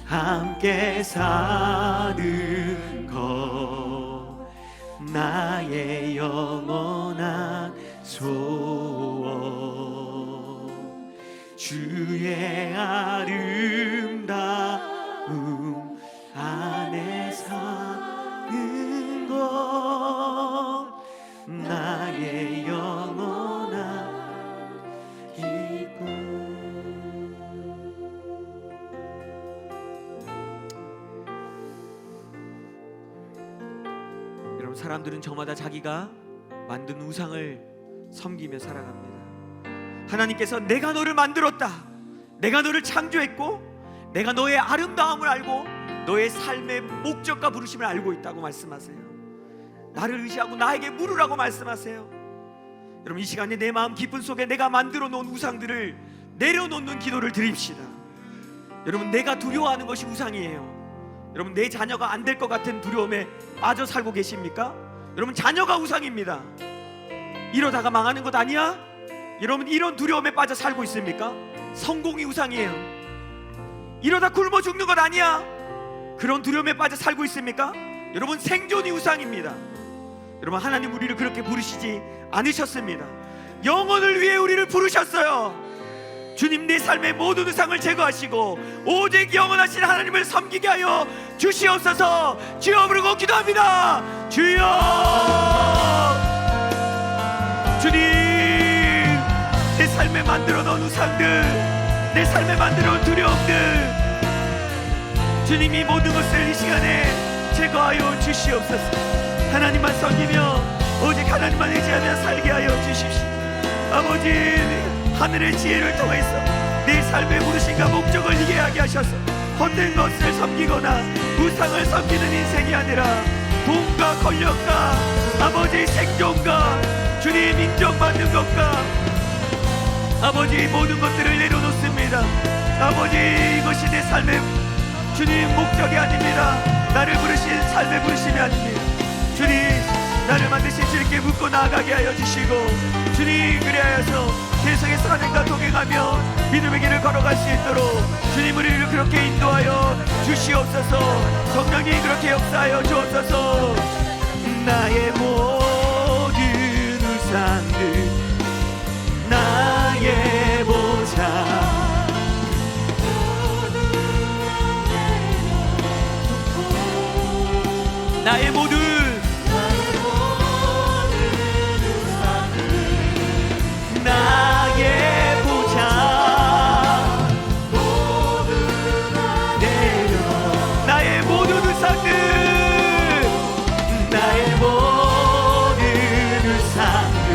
함께 사는 것 나의 영원한 소원. 주의 아름다움 안에 사는 것 나의 영원한 사람들은 저마다 자기가 만든 우상을 섬기며 살아갑니다. 하나님께서 내가 너를 만들었다, 내가 너를 창조했고 내가 너의 아름다움을 알고 너의 삶의 목적과 부르심을 알고 있다고 말씀하세요. 나를 의지하고 나에게 물으라고 말씀하세요. 여러분, 이 시간에 내 마음 깊은 속에 내가 만들어 놓은 우상들을 내려놓는 기도를 드립시다. 여러분, 내가 두려워하는 것이 우상이에요. 여러분, 내 자녀가 안 될 것 같은 두려움에 빠져 살고 계십니까? 여러분, 자녀가 우상입니다. 이러다가 망하는 것 아니야? 여러분, 이런 두려움에 빠져 살고 있습니까? 성공이 우상이에요. 이러다 굶어 죽는 것 아니야? 그런 두려움에 빠져 살고 있습니까? 여러분, 생존이 우상입니다. 여러분, 하나님 우리를 그렇게 부르시지 않으셨습니다. 영혼을 위해 우리를 부르셨어요. 주님, 내 삶의 모든 우상을 제거하시고 오직 영원하신 하나님을 섬기게 하여 주시옵소서. 주여 부르고 기도합니다. 주여. 주님, 내 삶에 만들어 놓은 우상들, 내 삶에 만들어 놓은 두려움들, 주님이 모든 것을 이 시간에 제거하여 주시옵소서. 하나님만 섬기며 오직 하나님만 의지하며 살게 하여 주십시오. 아버지, 하늘의 지혜를 통해서 내 삶의 부르심과 목적을 이해하게 하셔서 헛된 것을 섬기거나 우상을 섬기는 인생이 아니라 돈과 권력과 아버지 생존과 주님 인정받는 것과 아버지 모든 것들을 내려놓습니다. 아버지, 이것이 내 삶의 주님 목적이 아닙니다. 나를 부르신 삶의 부르심이 아닙니다. 주님, 나를 만드신 주님께 묻고 나아가게 하여 주시고 주님, 그리하여서 세상의 선행과 동행하며 믿음의 길을 걸어갈 수 있도록 주님 우리를 그렇게 인도하여 주시옵소서. 성령님 그렇게 역사하여 주옵소서. 나의 모든 우상들, 나의 보좌, 나의 모든 나의 보좌 내려, 나의 모든 우상들, 나의 모든 우상들,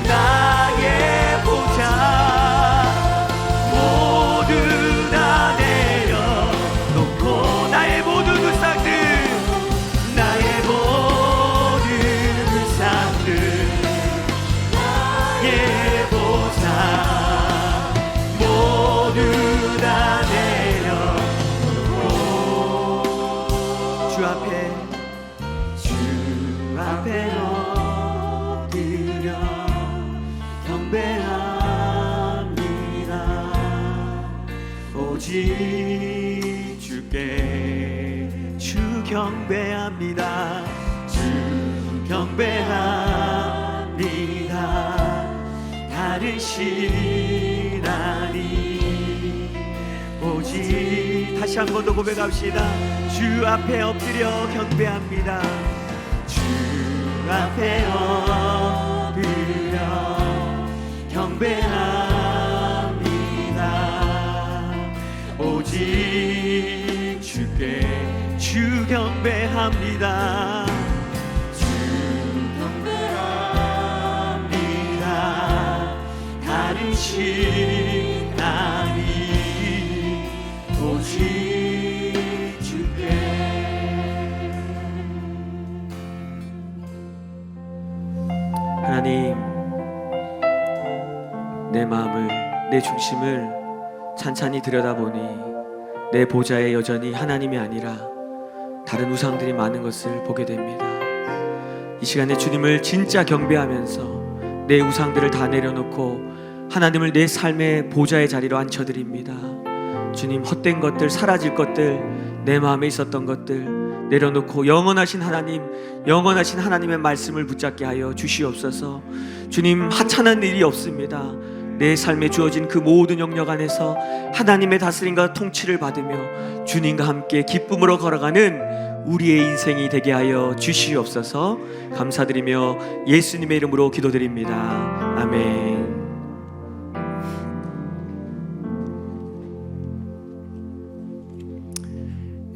나의 보좌 모두 다 내려놓고 나의 모든 우상들, 나의 모든 우상들, 나의 보좌 모두 다 내려놓고 주 앞에 엎드려 경배합니다. 오직 주께 주 경배합니다. 주 경배합니다. 다른 신 아니 오직 다시 한 번 더 고백합시다. 주 앞에 엎드려 경배합니다. 주 앞에 엎드려 경배합니다. 오직 주께 주 경배합니다. 주 경배합니다. 다른 신 아니 오직 주께. 하나님, 내 마음을, 내 중심을 찬찬히 들여다보니 내 보좌에 여전히 하나님이 아니라 다른 우상들이 많은 것을 보게 됩니다. 이 시간에 주님을 진짜 경배하면서 내 우상들을 다 내려놓고 하나님을 내 삶의 보좌의 자리로 앉혀드립니다. 주님, 헛된 것들, 사라질 것들, 내 마음에 있었던 것들 내려놓고 영원하신 하나님, 영원하신 하나님의 말씀을 붙잡게 하여 주시옵소서. 주님, 하찮은 일이 없습니다. 내 삶에 주어진 그 모든 영역 안에서 하나님의 다스림과 통치를 받으며 주님과 함께 기쁨으로 걸어가는 우리의 인생이 되게 하여 주시옵소서. 감사드리며 예수님의 이름으로 기도드립니다. 아멘.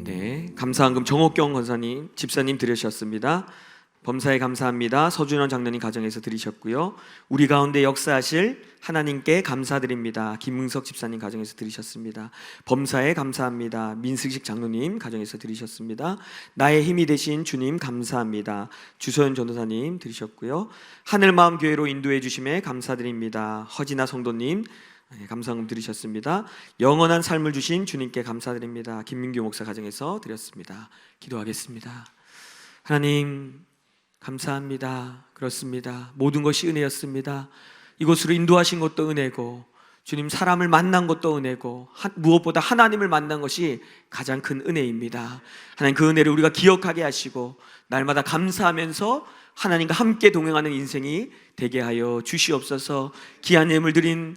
네, 감사한금 정옥경 권사님, 집사님 들으셨습니다. 범사에 감사합니다. 서준원 장로님 가정에서 들으셨고요. 우리 가운데 역사하실 하나님께 감사드립니다. 김응석 집사님 가정에서 들으셨습니다. 범사에 감사합니다. 민승식 장로님 가정에서 들으셨습니다. 나의 힘이 되신 주님 감사합니다. 주소연 전도사님 들으셨고요. 하늘마음교회로 인도해 주심에 감사드립니다. 허진아 성도님 감사금 들으셨습니다. 영원한 삶을 주신 주님께 감사드립니다. 김민규 목사 가정에서 드렸습니다. 기도하겠습니다. 하나님 감사합니다. 그렇습니다. 모든 것이 은혜였습니다. 이곳으로 인도하신 것도 은혜고, 주님 사람을 만난 것도 은혜고, 무엇보다 하나님을 만난 것이 가장 큰 은혜입니다. 하나님 그 은혜를 우리가 기억하게 하시고 날마다 감사하면서 하나님과 함께 동행하는 인생이 되게 하여 주시옵소서. 귀한 예물 드린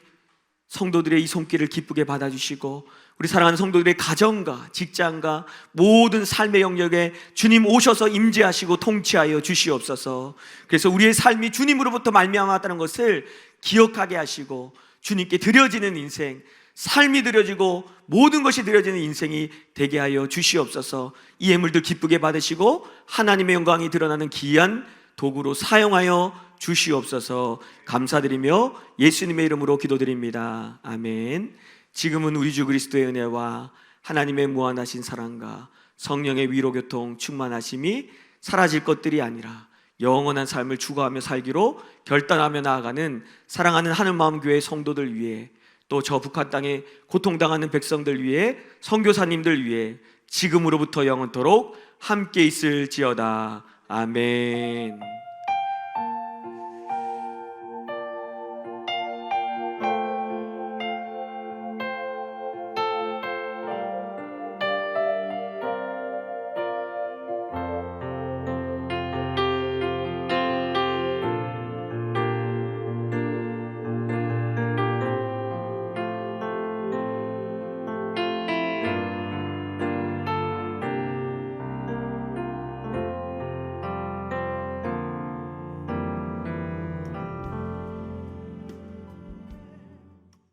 성도들의 이 손길을 기쁘게 받아주시고, 우리 사랑하는 성도들의 가정과 직장과 모든 삶의 영역에 주님 오셔서 임재하시고 통치하여 주시옵소서. 그래서 우리의 삶이 주님으로부터 말미암았다는 것을 기억하게 하시고, 주님께 드려지는 인생, 삶이 드려지고 모든 것이 드려지는 인생이 되게 하여 주시옵소서. 이 예물들 기쁘게 받으시고 하나님의 영광이 드러나는 귀한 도구로 사용하여 주시옵소서. 감사드리며 예수님의 이름으로 기도드립니다. 아멘. 지금은 우리 주 그리스도의 은혜와 하나님의 무한하신 사랑과 성령의 위로교통 충만하심이 사라질 것들이 아니라 영원한 삶을 추구하며 살기로 결단하며 나아가는 사랑하는 하늘마음교회 성도들 위해, 또 저 북한 땅에 고통당하는 백성들 위해, 선교사님들 위해 지금으로부터 영원토록 함께 있을지어다. 아멘.